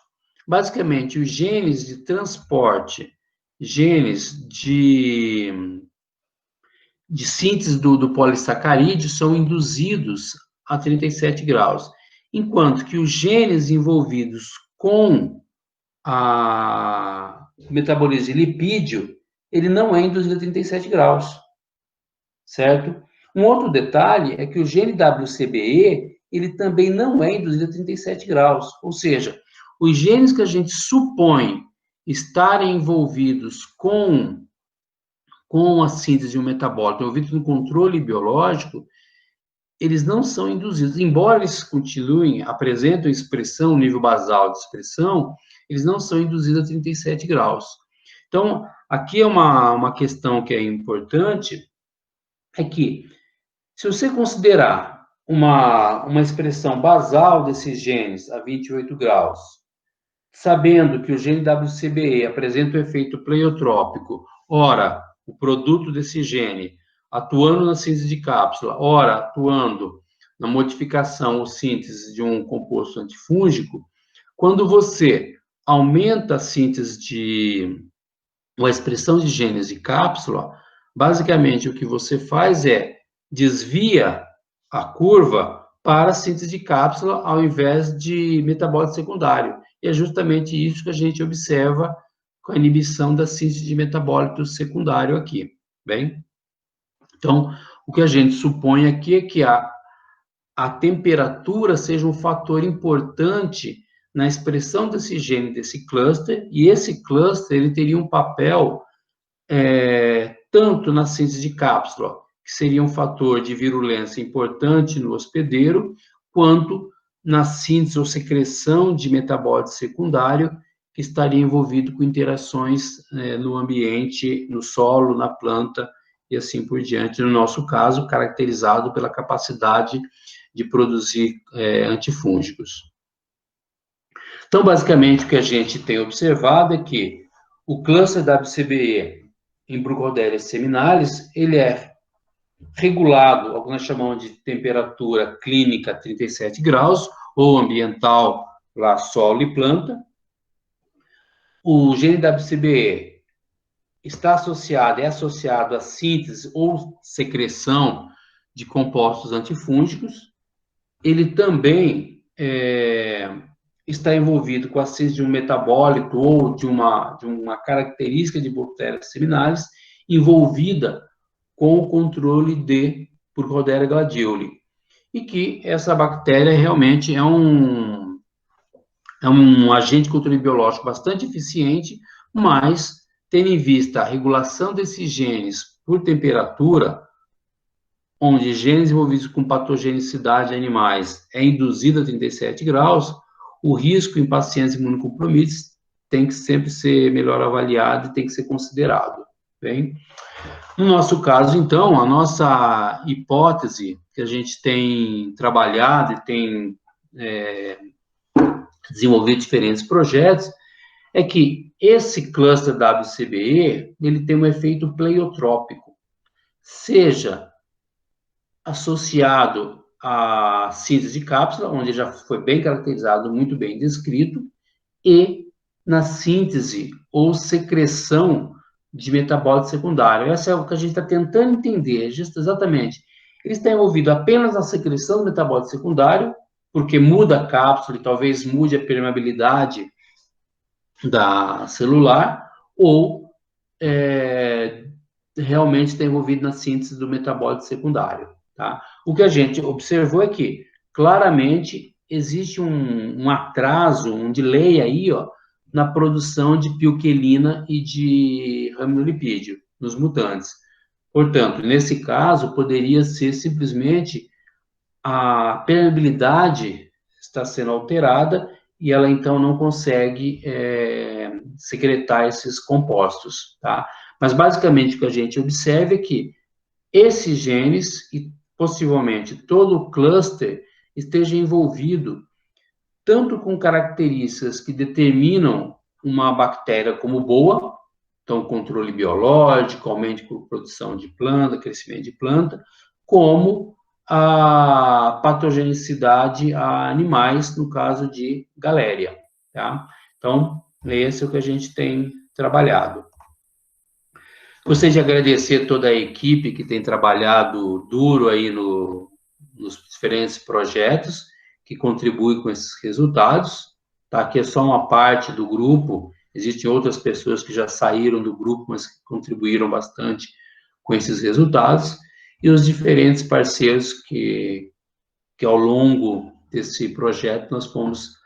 Speaker 2: Basicamente, os genes de transporte, genes de síntese do polissacarídeo são induzidos a 37 graus, enquanto que os genes envolvidos com a metabolismo de lipídio, ele não é induzido a 37 graus, certo? Um outro detalhe é que o gene WCBE, ele também não é induzido a 37 graus, ou seja, os genes que a gente supõe estarem envolvidos com a síntese de um metabólito, envolvidos no controle biológico, eles não são induzidos, embora eles continuem, apresentem expressão, nível basal de expressão, eles não são induzidos a 37 graus. Então, aqui é uma questão que é importante, é que, se você considerar uma expressão basal desses genes a 28 graus, sabendo que o gene WCBE apresenta o efeito pleiotrópico, ora, o produto desse gene atuando na síntese de cápsula, ora, atuando na modificação ou síntese de um composto antifúngico, quando você aumenta a síntese de uma expressão de genes de cápsula, basicamente o que você faz é desvia a curva para a síntese de cápsula ao invés de metabólito secundário. E é justamente isso que a gente observa com a inibição da síntese de metabólito secundário aqui, bem? Então, o que a gente supõe aqui é que a temperatura seja um fator importante na expressão desse gene, desse cluster, e esse cluster ele teria um papel tanto na síntese de cápsula, que seria um fator de virulência importante no hospedeiro, quanto na síntese ou secreção de metabólito secundário, que estaria envolvido com interações no ambiente, no solo, na planta, e assim por diante, no nosso caso, caracterizado pela capacidade de produzir antifúngicos. Então, basicamente, o que a gente tem observado é que o cluster WCBE em Brucodélia seminalis, ele é regulado, ao que nós chamamos de temperatura clínica 37 graus, ou ambiental, lá solo e planta. O gene WCBE é associado à síntese ou secreção de compostos antifúngicos. Ele também está envolvido com a síntese de um metabólito ou de uma característica de bactérias seminalis envolvida com o controle de Burkholderia gladioli. E que essa bactéria realmente é um agente de controle biológico bastante eficiente, mas, tendo em vista a regulação desses genes por temperatura, onde genes envolvidos com patogenicidade de animais é induzido a 37 graus, o risco em pacientes imunocomprometidos tem que sempre ser melhor avaliado e tem que ser considerado, bem? No nosso caso, então, a nossa hipótese que a gente tem trabalhado e tem desenvolvido diferentes projetos é que esse cluster WCBE, ele tem um efeito pleiotrópico, seja associado à síntese de cápsula, onde já foi bem caracterizado, muito bem descrito, e na síntese ou secreção de metabólito secundário. Essa é o que a gente está tentando entender, exatamente. Ele está envolvido apenas na secreção do metabólito secundário, porque muda a cápsula e talvez mude a permeabilidade da celular, ou realmente está envolvido na síntese do metabólito secundário, tá? O que a gente observou é que, claramente, existe um atraso, um delay aí, ó, na produção de pilquelina e de raminolipídio nos mutantes. Portanto, nesse caso, poderia ser simplesmente a permeabilidade está sendo alterada e ela, então, não consegue secretar esses compostos, tá? Mas, basicamente, o que a gente observa é que esses genes e, possivelmente, todo o cluster esteja envolvido tanto com características que determinam uma bactéria como boa, então, controle biológico, aumento de produção de planta, crescimento de planta, como a patogenicidade a animais, no caso de galéria, tá? Então, esse é o que a gente tem trabalhado. Gostaria de agradecer toda a equipe que tem trabalhado duro aí nos diferentes projetos, que contribuem com esses resultados, tá? Aqui é só uma parte do grupo, existem outras pessoas que já saíram do grupo, mas que contribuíram bastante com esses resultados, e os diferentes parceiros que ao longo desse projeto nós fomos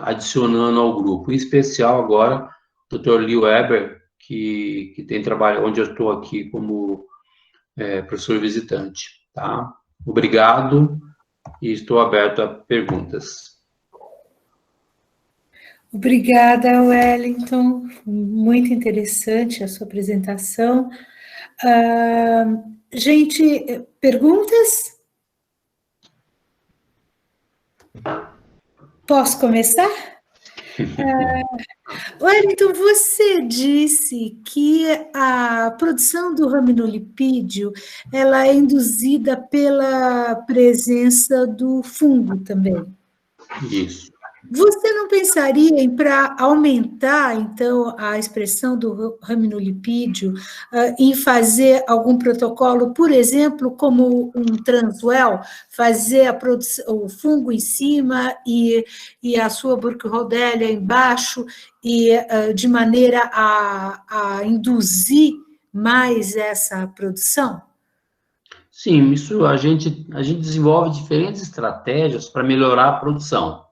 Speaker 2: adicionando ao grupo, em especial agora o Dr. Lee Weber, que tem trabalho, onde eu estou aqui como professor visitante, tá? Obrigado, e estou aberto a perguntas.
Speaker 3: Obrigada, Wellington, muito interessante a sua apresentação. Gente, perguntas? Posso começar? Wellington, você disse que a produção do raminolipídio ela é induzida pela presença do fungo também.
Speaker 2: Isso.
Speaker 3: Você não pensaria em, para aumentar, então, a expressão do raminolipídio, em fazer algum protocolo, por exemplo, como um transwell, fazer a produção, o fungo em cima e a sua Burkholderia embaixo, e de maneira a induzir mais essa produção?
Speaker 2: Sim, isso a gente desenvolve diferentes estratégias para melhorar a produção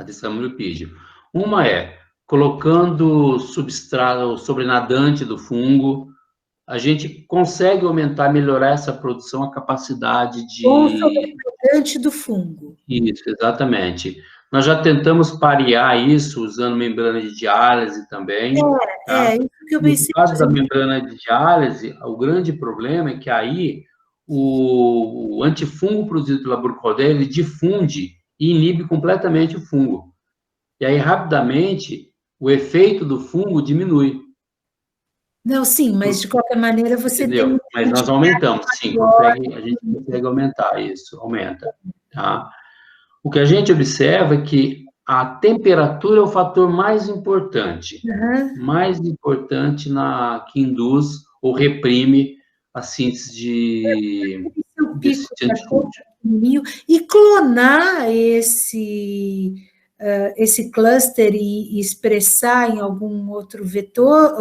Speaker 2: desse raminolipídio. Uma é colocando substrato sobrenadante do fungo, a gente consegue aumentar, melhorar essa produção, a capacidade de...
Speaker 3: Ou sobrenadante do fungo.
Speaker 2: Isso, exatamente. Nós já tentamos parear isso usando membrana de diálise também.
Speaker 3: Isso que eu pensei.
Speaker 2: No caso da membrana de diálise, o grande problema é que aí o antifungo produzido pela Burkholderia, ele difunde e inibe completamente o fungo. E aí, rapidamente, o efeito do fungo diminui.
Speaker 3: Não, sim, mas de qualquer maneira você
Speaker 2: Entendeu?
Speaker 3: tem...
Speaker 2: Mas nós aumentamos, sim, a gente consegue aumentar isso, aumenta. Tá? O que a gente observa é que a temperatura é o fator mais importante, que induz ou reprime a síntese desse antifúngico.
Speaker 3: E clonar esse cluster e expressar em algum outro vetor,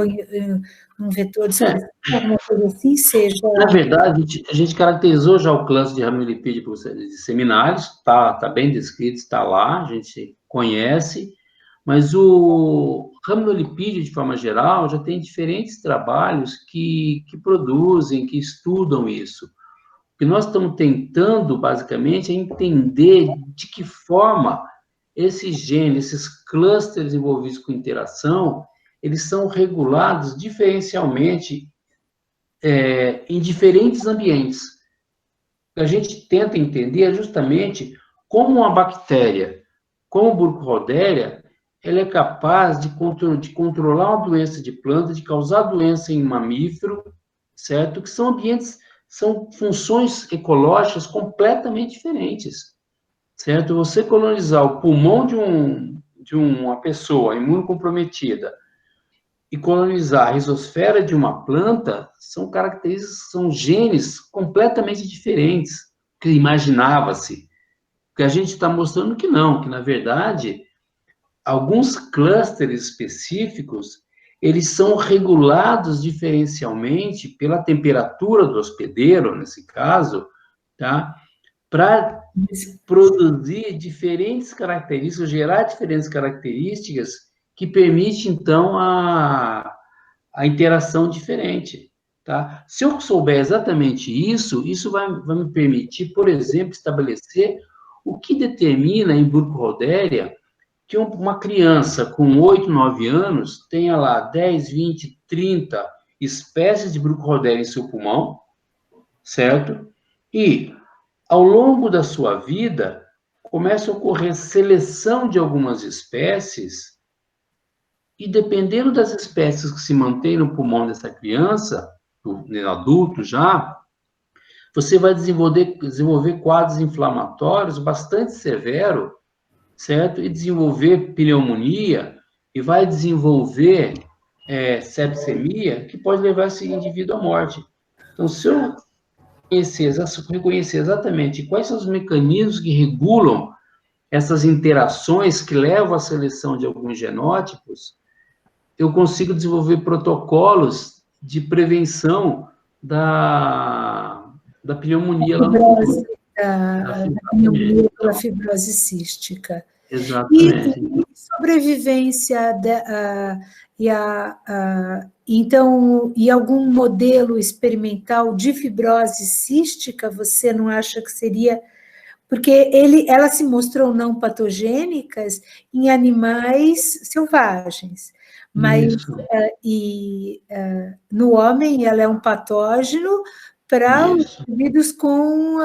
Speaker 3: um vetor de expressão, alguma coisa assim, seja...
Speaker 2: Na verdade, a gente caracterizou já o cluster de raminolipídio seminários, está bem descrito, está lá, a gente conhece, mas o raminolipídio, de forma geral, já tem diferentes trabalhos que produzem, que estudam isso. O que nós estamos tentando, basicamente, é entender de que forma esses genes, esses clusters envolvidos com interação, eles são regulados diferencialmente em diferentes ambientes. O que a gente tenta entender é justamente como uma bactéria, como a Burkholderia, ela é capaz de controlar uma doença de planta, de causar doença em mamífero, certo? Que são ambientes, são funções ecológicas completamente diferentes, certo? Você colonizar o pulmão de uma pessoa imunocomprometida e colonizar a rizosfera de uma planta são características, são genes completamente diferentes que imaginava-se. Porque a gente está mostrando que não, que na verdade alguns clusters específicos eles são regulados diferencialmente pela temperatura do hospedeiro, nesse caso, tá? Para produzir diferentes características, gerar diferentes características que permite, então, a interação diferente, tá? Se eu souber exatamente isso, isso vai me permitir, por exemplo, estabelecer o que determina em Burkholderia que uma criança com 8, 9 anos tenha lá 10, 20, 30 espécies de Burkholderia em seu pulmão, certo? E, ao longo da sua vida, começa a ocorrer seleção de algumas espécies e, dependendo das espécies que se mantêm no pulmão dessa criança, no adulto já, você vai desenvolver quadros inflamatórios bastante severos, certo? E desenvolver pneumonia, e vai desenvolver sepsemia, que pode levar esse indivíduo à morte. Então, se eu reconhecer exatamente quais são os mecanismos que regulam essas interações que levam à seleção de alguns genótipos, eu consigo desenvolver protocolos de prevenção da pneumonia lá no futuro.
Speaker 3: Da pneumonia pela fibrose cística.
Speaker 2: Exatamente.
Speaker 3: E sobrevivência, então, e algum modelo experimental de fibrose cística, você não acha que seria... Porque ela se mostrou não patogênicas em animais selvagens, mas no homem ela é um patógeno para os indivíduos com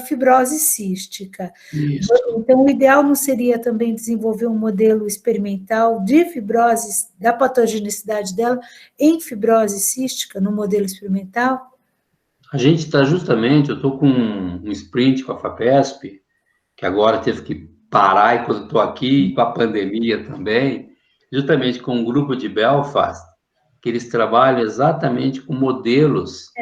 Speaker 3: fibrose cística.
Speaker 2: Isso.
Speaker 3: Então, o ideal não seria também desenvolver um modelo experimental de fibrose, da patogenicidade dela em fibrose cística, no modelo experimental?
Speaker 2: A gente está justamente, eu estou com um sprint com a FAPESP, que agora teve que parar enquanto eu estou aqui, com a pandemia também, justamente com um grupo de Belfast, que eles trabalham exatamente com modelos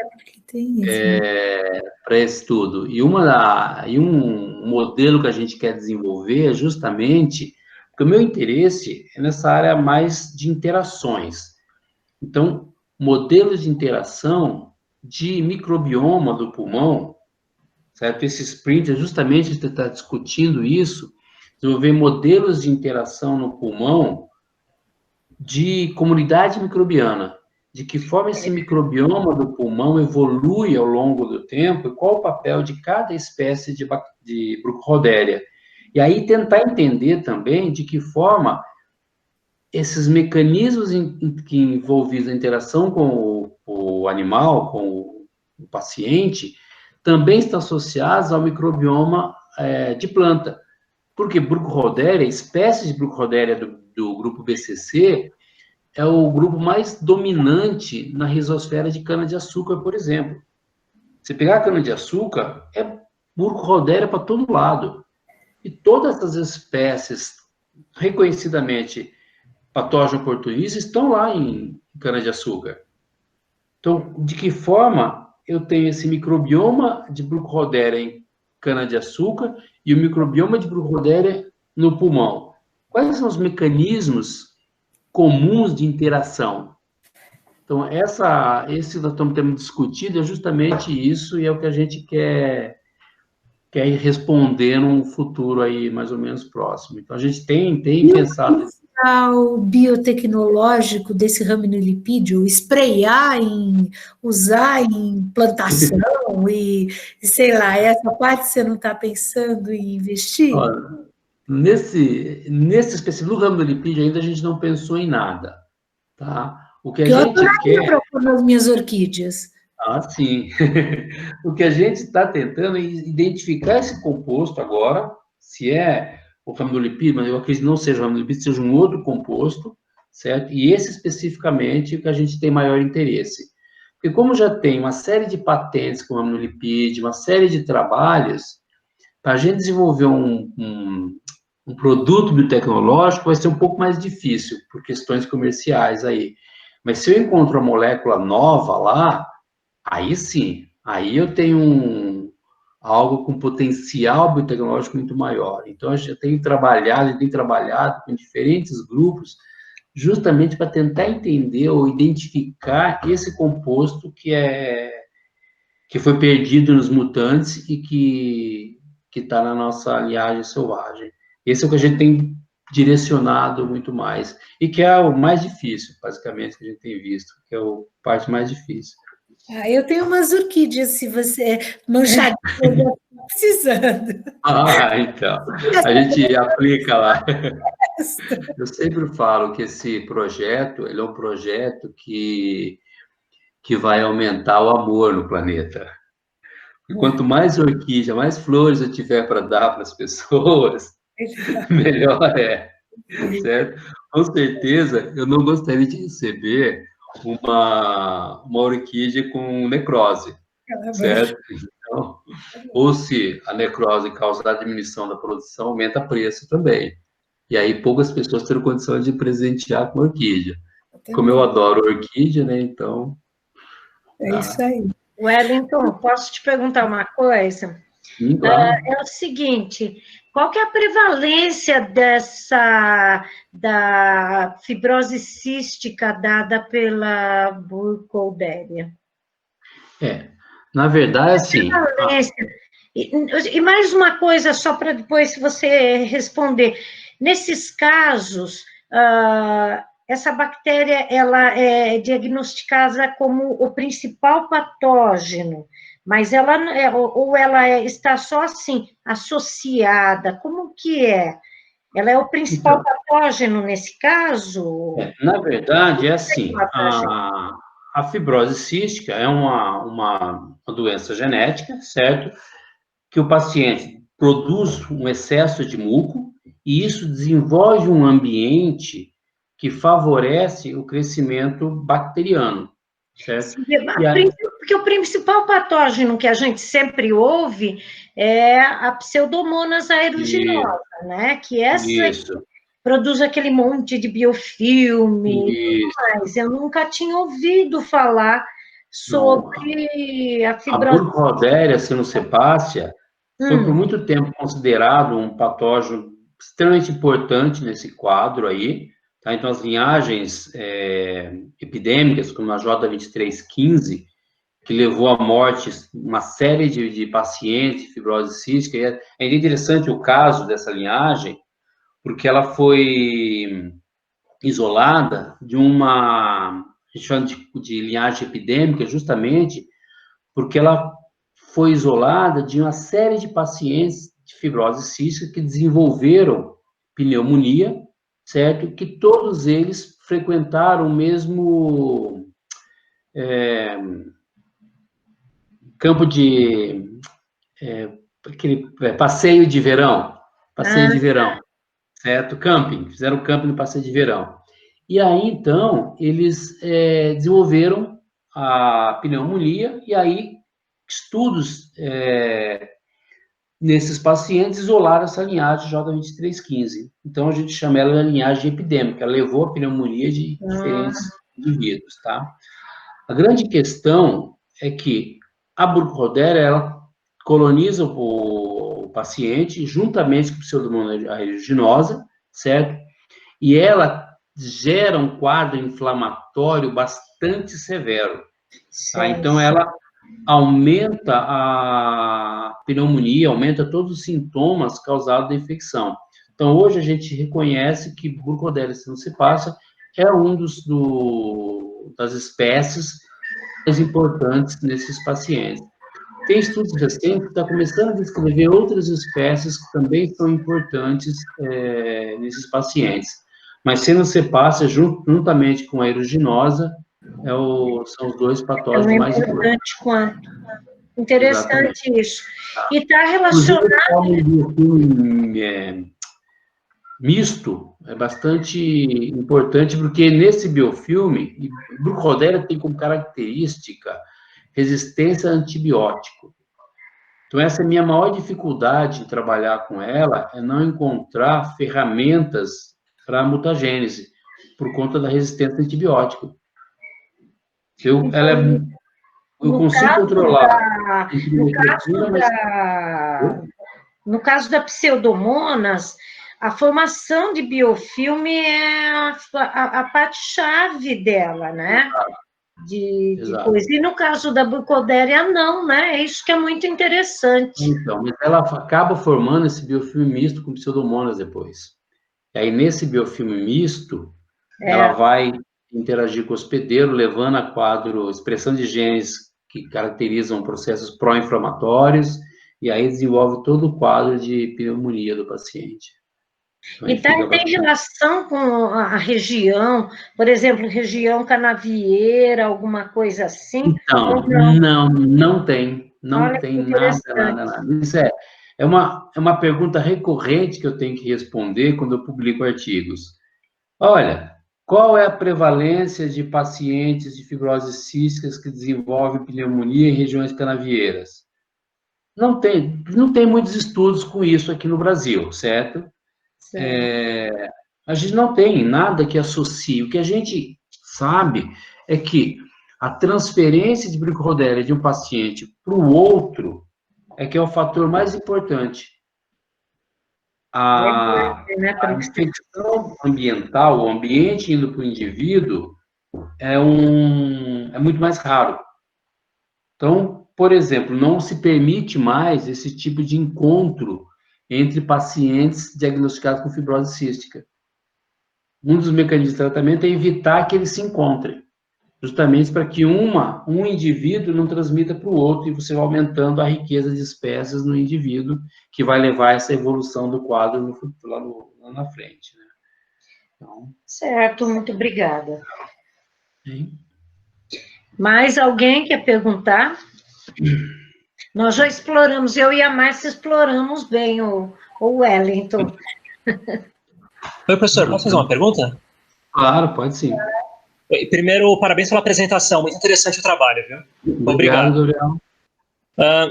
Speaker 2: para esse estudo. E um modelo que a gente quer desenvolver é justamente, porque o meu interesse é nessa área mais de interações. Então, modelos de interação de microbioma do pulmão, certo? Esse sprint é justamente estar discutindo isso, desenvolver modelos de interação no pulmão de comunidade microbiana, de que forma esse microbioma do pulmão evolui ao longo do tempo e qual o papel de cada espécie de Burkholderia. E aí tentar entender também de que forma esses mecanismos que envolvidos na interação com o animal, com o paciente, também estão associados ao microbioma de planta. Porque Burkholderia, espécies de Burkholderia do grupo BCC, é o grupo mais dominante na rizosfera de cana-de-açúcar, por exemplo. Se pegar a cana-de-açúcar, é Burkholderia para todo lado. E todas essas espécies reconhecidamente patógeno oportunistas estão lá em cana-de-açúcar. Então, de que forma eu tenho esse microbioma de Burkholderia em cana-de-açúcar e o microbioma de Burkholderia no pulmão? Quais são os mecanismos comuns de interação? Então, esse nós estamos tendo discutido é justamente isso, e é o que a gente quer responder num futuro aí mais ou menos próximo. Então, a gente tem pensado...
Speaker 3: O biotecnológico desse raminolipídio, usar em plantação e, sei lá, essa parte você não está pensando em investir?
Speaker 2: Olha, nesse específico raminolipídio ainda a gente não pensou em nada, tá? O que a gente quer...
Speaker 3: propor nas minhas orquídeas.
Speaker 2: Sim. O que a gente está tentando é identificar esse composto agora, se é o raminolipídio, mas eu acredito que não seja o raminolipídio, seja um outro composto, certo? E esse especificamente é o que a gente tem maior interesse. Porque como já tem uma série de patentes com o raminolipídio, uma série de trabalhos, para a gente desenvolver um produto biotecnológico vai ser um pouco mais difícil, por questões comerciais aí. Mas se eu encontro uma molécula nova lá, aí sim, aí eu tenho algo com potencial biotecnológico muito maior. Então, a gente tem trabalhado com diferentes grupos justamente para tentar entender ou identificar esse composto que foi perdido nos mutantes e que está na nossa linhagem selvagem. Esse é o que a gente tem direcionado muito mais, e que é o mais difícil, basicamente, que a gente tem visto, que é a parte mais difícil.
Speaker 3: Eu tenho umas orquídeas, se você manchadinha, eu estou precisando.
Speaker 2: Então, a gente aplica lá. Eu sempre falo que esse projeto, ele é um projeto que vai aumentar o amor no planeta. E quanto mais orquídea, mais flores eu tiver para dar para as pessoas, melhor é, certo? Com certeza, eu não gostaria de receber uma orquídea com necrose, certo? Então, ou se a necrose causar diminuição da produção, aumenta o preço também. E aí poucas pessoas terão condição de presentear com orquídea. Como eu adoro orquídea, né? Então...
Speaker 3: É isso aí.
Speaker 1: Wellington, posso te perguntar uma coisa?
Speaker 2: Sim, claro.
Speaker 1: É o seguinte, qual que é a prevalência da fibrose cística dada pela Burkholderia?
Speaker 2: Na verdade, assim...
Speaker 1: E mais uma coisa, só para depois você responder. Nesses casos, essa bactéria ela é diagnosticada como o principal patógeno, mas ela está só assim, associada, como que é? Ela é o principal patógeno nesse caso?
Speaker 2: Na verdade, é assim, a fibrose cística é uma doença genética, certo? Que o paciente produz um excesso de muco e isso desenvolve um ambiente que favorece o crescimento bacteriano, certo?
Speaker 1: Porque o principal patógeno que a gente sempre ouve é a Pseudomonas aeruginosa, né? Que essa produz aquele monte de biofilme e tudo mais. Eu nunca tinha ouvido falar sobre a fibrose.
Speaker 2: A Burkholderia ceanocepacia foi por muito tempo considerado um patógeno extremamente importante nesse quadro aí, tá? Então, as linhagens epidêmicas, como a J2315, que levou à morte uma série de pacientes de fibrose cística. É interessante o caso dessa linhagem, porque ela foi isolada de uma, a gente chama de linhagem epidêmica, justamente porque ela foi isolada de uma série de pacientes de fibrose cística que desenvolveram pneumonia, certo? Que todos eles frequentaram o mesmo campo de aquele passeio de verão, certo? Camping, fizeram camping no passeio de verão. E aí, então, eles desenvolveram a pneumonia, e aí estudos nesses pacientes isolaram essa linhagem J2315. Então, a gente chama ela de linhagem epidêmica, ela levou a pneumonia de diferentes indivíduos, tá? A grande questão é que a Burkholderia, ela coloniza o paciente juntamente com o Pseudomonas aeruginosa, certo? E ela gera um quadro inflamatório bastante severo, tá? Então, ela aumenta a pneumonia, aumenta todos os sintomas causados da infecção. Então, hoje a gente reconhece que Burkholderia ceanocepacia é um das espécies mais importantes nesses pacientes. Tem estudos recentes que estão começando a descrever outras espécies que também são importantes nesses pacientes. Mas ceanocepacia, juntamente com a aeruginosa, são os dois patógenos mais importantes.
Speaker 1: Interessante isso. E está relacionado...
Speaker 2: misto é bastante importante, porque nesse biofilme, Burkholderia tem como característica resistência a antibiótico. Então, essa é a minha maior dificuldade em trabalhar com ela, é não encontrar ferramentas para a mutagênese, por conta da resistência a antibiótico. Eu consigo controlar.
Speaker 1: No caso da Pseudomonas, a formação de biofilme é a parte-chave dela, né? De coisa. E no caso da Burkholderia, não, né? É isso que é muito interessante.
Speaker 2: Então, mas ela acaba formando esse biofilme misto com pseudomonas depois. E aí, nesse biofilme misto, ela vai interagir com o hospedeiro, levando a quadro, expressão de genes que caracterizam processos pró-inflamatórios, e aí desenvolve todo o quadro de pneumonia do paciente.
Speaker 1: Então, tem relação com a região, por exemplo, região canavieira, alguma coisa assim?
Speaker 2: Então, não tem. Não tem nada. Isso é uma pergunta recorrente que eu tenho que responder quando eu publico artigos. Olha, qual é a prevalência de pacientes de fibrose císticas que desenvolvem pneumonia em regiões canavieiras? Não tem muitos estudos com isso aqui no Brasil, certo? A gente não tem nada que associe. O que a gente sabe é que a transferência de Burkholderia de um paciente para o outro é que é o fator mais importante. A infecção ambiental, o ambiente indo para o indivíduo, é muito mais raro. Então, por exemplo, não se permite mais esse tipo de encontro entre pacientes diagnosticados com fibrose cística. Um dos mecanismos de tratamento é evitar que eles se encontrem, justamente para que um indivíduo não transmita para o outro, e você vai aumentando a riqueza de espécies no indivíduo, que vai levar a essa evolução do quadro lá na frente. Né? Então,
Speaker 1: certo, muito obrigada.
Speaker 2: Hein?
Speaker 1: Mais alguém quer perguntar? Nós já exploramos, eu e a Márcia exploramos bem o Wellington.
Speaker 4: Oi, professor, posso fazer uma pergunta?
Speaker 2: Claro, pode sim.
Speaker 4: Primeiro, parabéns pela apresentação, muito interessante o trabalho, viu?
Speaker 2: Obrigado, Gabriel.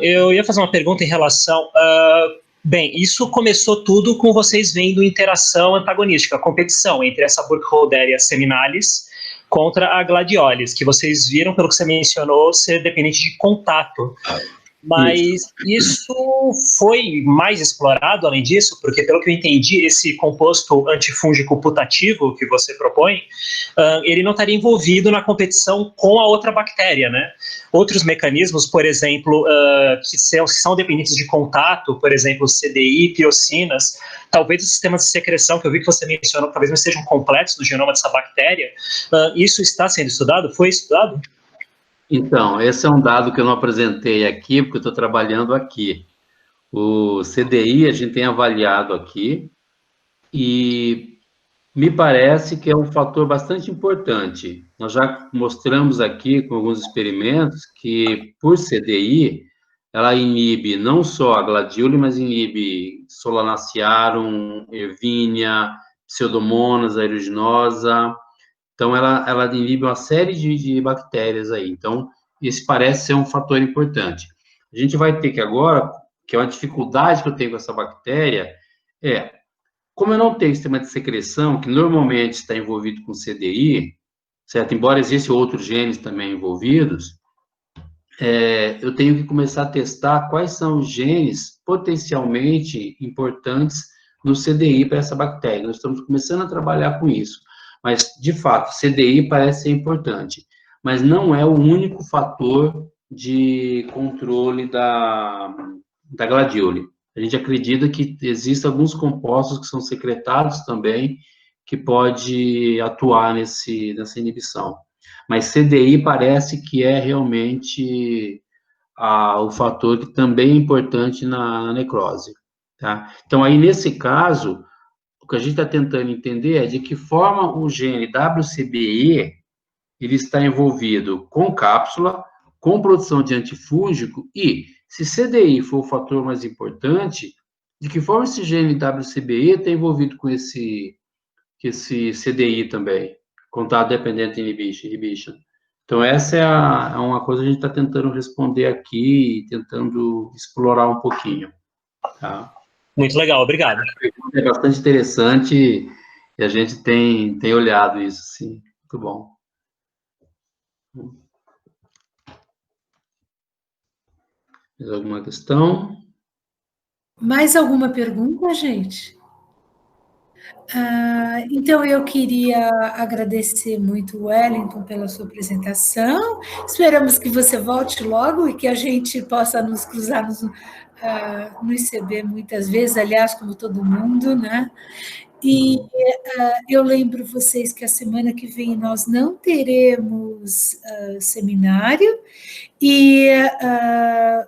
Speaker 4: Eu ia fazer uma pergunta em relação... bem, isso começou tudo com vocês vendo interação antagonística, competição entre essa Burkholderia seminalis contra a Gladiolis, que vocês viram, pelo que você mencionou, ser dependente de contato. Mas isso foi mais explorado, além disso, porque, pelo que eu entendi, esse composto antifúngico putativo que você propõe, ele não estaria envolvido na competição com a outra bactéria, né? Outros mecanismos, por exemplo, que são dependentes de contato, por exemplo, CDI, piocinas, talvez os sistemas de secreção, que eu vi que você mencionou, talvez não estejam complexos do genoma dessa bactéria, isso está sendo estudado? Foi estudado?
Speaker 2: Então, esse é um dado que eu não apresentei aqui, porque eu estou trabalhando aqui. O CDI a gente tem avaliado aqui, e me parece que é um fator bastante importante. Nós já mostramos aqui, com alguns experimentos, que por CDI, ela inibe não só a gladiole, mas inibe Solanacearum, Ervínia, Pseudomonas aeruginosa. Então, ela inibe uma série de bactérias aí. Então, esse parece ser um fator importante. A gente vai ter que agora, que é uma dificuldade que eu tenho com essa bactéria, como eu não tenho sistema de secreção, que normalmente está envolvido com CDI, certo? Embora existam outros genes também envolvidos, eu tenho que começar a testar quais são os genes potencialmente importantes no CDI para essa bactéria. Nós estamos começando a trabalhar com isso. Mas, de fato, CDI parece ser importante, mas não é o único fator de controle da gladiole. A gente acredita que existem alguns compostos que são secretados também, que pode atuar nessa inibição. Mas CDI parece que é realmente o fator que também é importante na necrose. Tá? Então, aí, nesse caso, o que a gente está tentando entender é de que forma o gene WCBE ele está envolvido com cápsula, com produção de antifúngico, e se CDI for o fator mais importante, de que forma esse gene WCBE está envolvido com esse CDI também, contato dependente inhibition. Então, essa é uma coisa que a gente está tentando responder aqui e tentando explorar um pouquinho. Tá?
Speaker 4: Muito legal, obrigado.
Speaker 2: É bastante interessante e a gente tem olhado isso, sim. Muito bom. Mais alguma questão?
Speaker 3: Mais alguma pergunta, gente? Então, eu queria agradecer muito o Wellington pela sua apresentação. Esperamos que você volte logo e que a gente possa nos cruzar no ICB muitas vezes, aliás, como todo mundo, né? E eu lembro vocês que a semana que vem nós não teremos seminário, e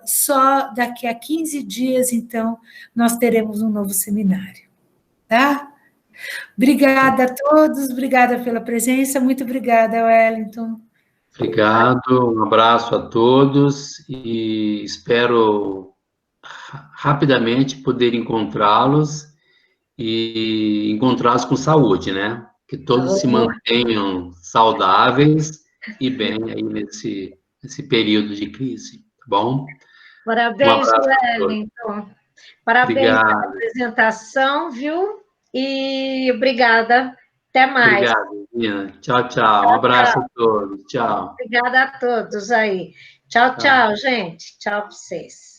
Speaker 3: só daqui a 15 dias, então, nós teremos um novo seminário, tá? Obrigada a todos, obrigada pela presença, muito obrigada, Wellington.
Speaker 2: Obrigado, um abraço a todos e espero rapidamente poder encontrá-los e encontrá-los com saúde, né? Que todos se mantenham saudáveis e bem aí nesse período de crise, tá bom?
Speaker 1: Parabéns, Wellington. Parabéns pela apresentação, viu? E obrigada. Até mais.
Speaker 2: Obrigado, Nina. Tchau, tchau. Um abraço a todos. Tchau.
Speaker 1: Obrigada a todos aí. Tchau, tchau, gente. Tchau para vocês.